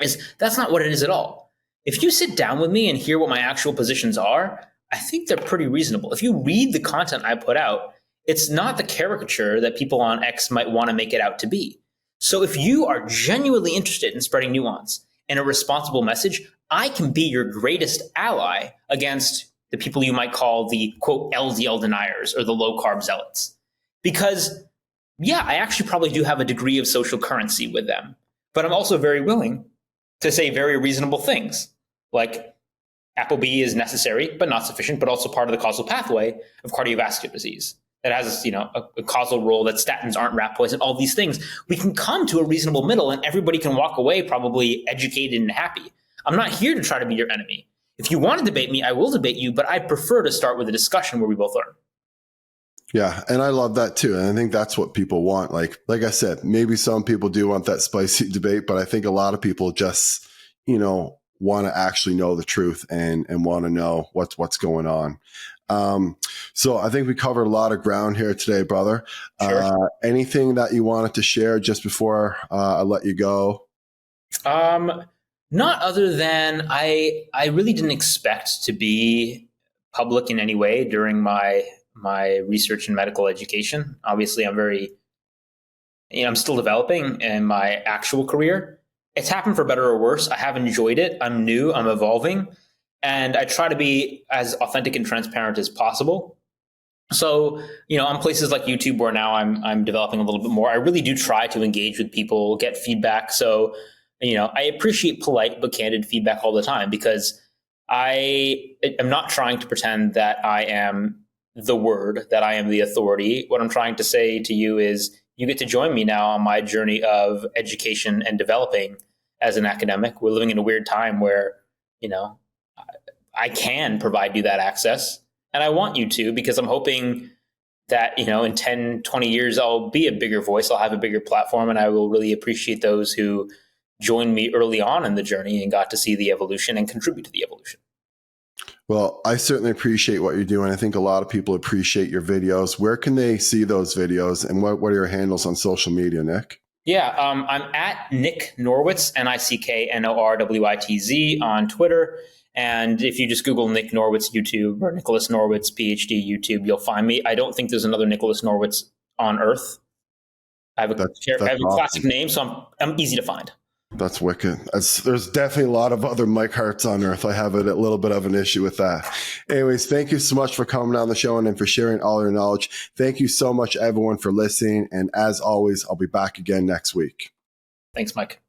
is that's not what it is at all. If you sit down with me and hear what my actual positions are, I think they're pretty reasonable. If you read the content I put out, it's not the caricature that people on X might want to make it out to be. So if you are genuinely interested in spreading nuance and a responsible message, I can be your greatest ally against the people you might call the, quote, LDL deniers or the low-carb zealots. Because, yeah, I actually probably do have a degree of social currency with them. But I'm also very willing to say very reasonable things, like ApoB is necessary but not sufficient, but also part of the causal pathway of cardiovascular disease. That has, a causal role, that statins aren't rat poison, all these things. We can come to a reasonable middle and everybody can walk away probably educated and happy. I'm not here to try to be your enemy. If you want to debate me, I will debate you, but I prefer to start with a discussion where we both learn. Yeah, and I love that too. And I think that's what people want. Like I said, maybe some people do want that spicy debate, but I think a lot of people just, want to actually know the truth and want to know what's going on. So I think we covered a lot of ground here today, brother. Sure. Anything that you wanted to share just before I let you go? Not other than I really didn't expect to be public in any way during my research in medical education. Obviously, I'm still developing in my actual career. It's happened for better or worse. I have enjoyed it. I'm new, I'm evolving, and I try to be as authentic and transparent as possible. So, on places like YouTube where now I'm developing a little bit more, I really do try to engage with people, get feedback. So, I appreciate polite but candid feedback all the time because I am not trying to pretend that I am the word, that I am the authority. What I'm trying to say to you is you get to join me now on my journey of education and developing as an academic. We're living in a weird time where, I can provide you that access, and I want you to, because I'm hoping that, in 10, 20 years, I'll be a bigger voice. I'll have a bigger platform, and I will really appreciate those who joined me early on in the journey and got to see the evolution and contribute to the evolution. Well, I certainly appreciate what you're doing. I think a lot of people appreciate your videos. Where can they see those videos, and what are your handles on social media, Nick? Yeah, I'm at Nick Norwitz, NickNorwitz on Twitter. And if you just Google Nick Norwitz YouTube or Nicholas Norwitz PhD YouTube, you'll find me. I don't think there's another Nicholas Norwitz on Earth. I have a classic name, so I'm easy to find. That's wicked. There's definitely a lot of other Mike Harts on Earth. I have a little bit of an issue with that. Anyways, thank you so much for coming on the show and for sharing all your knowledge. Thank you so much, everyone, for listening. And as always, I'll be back again next week. Thanks, Mike.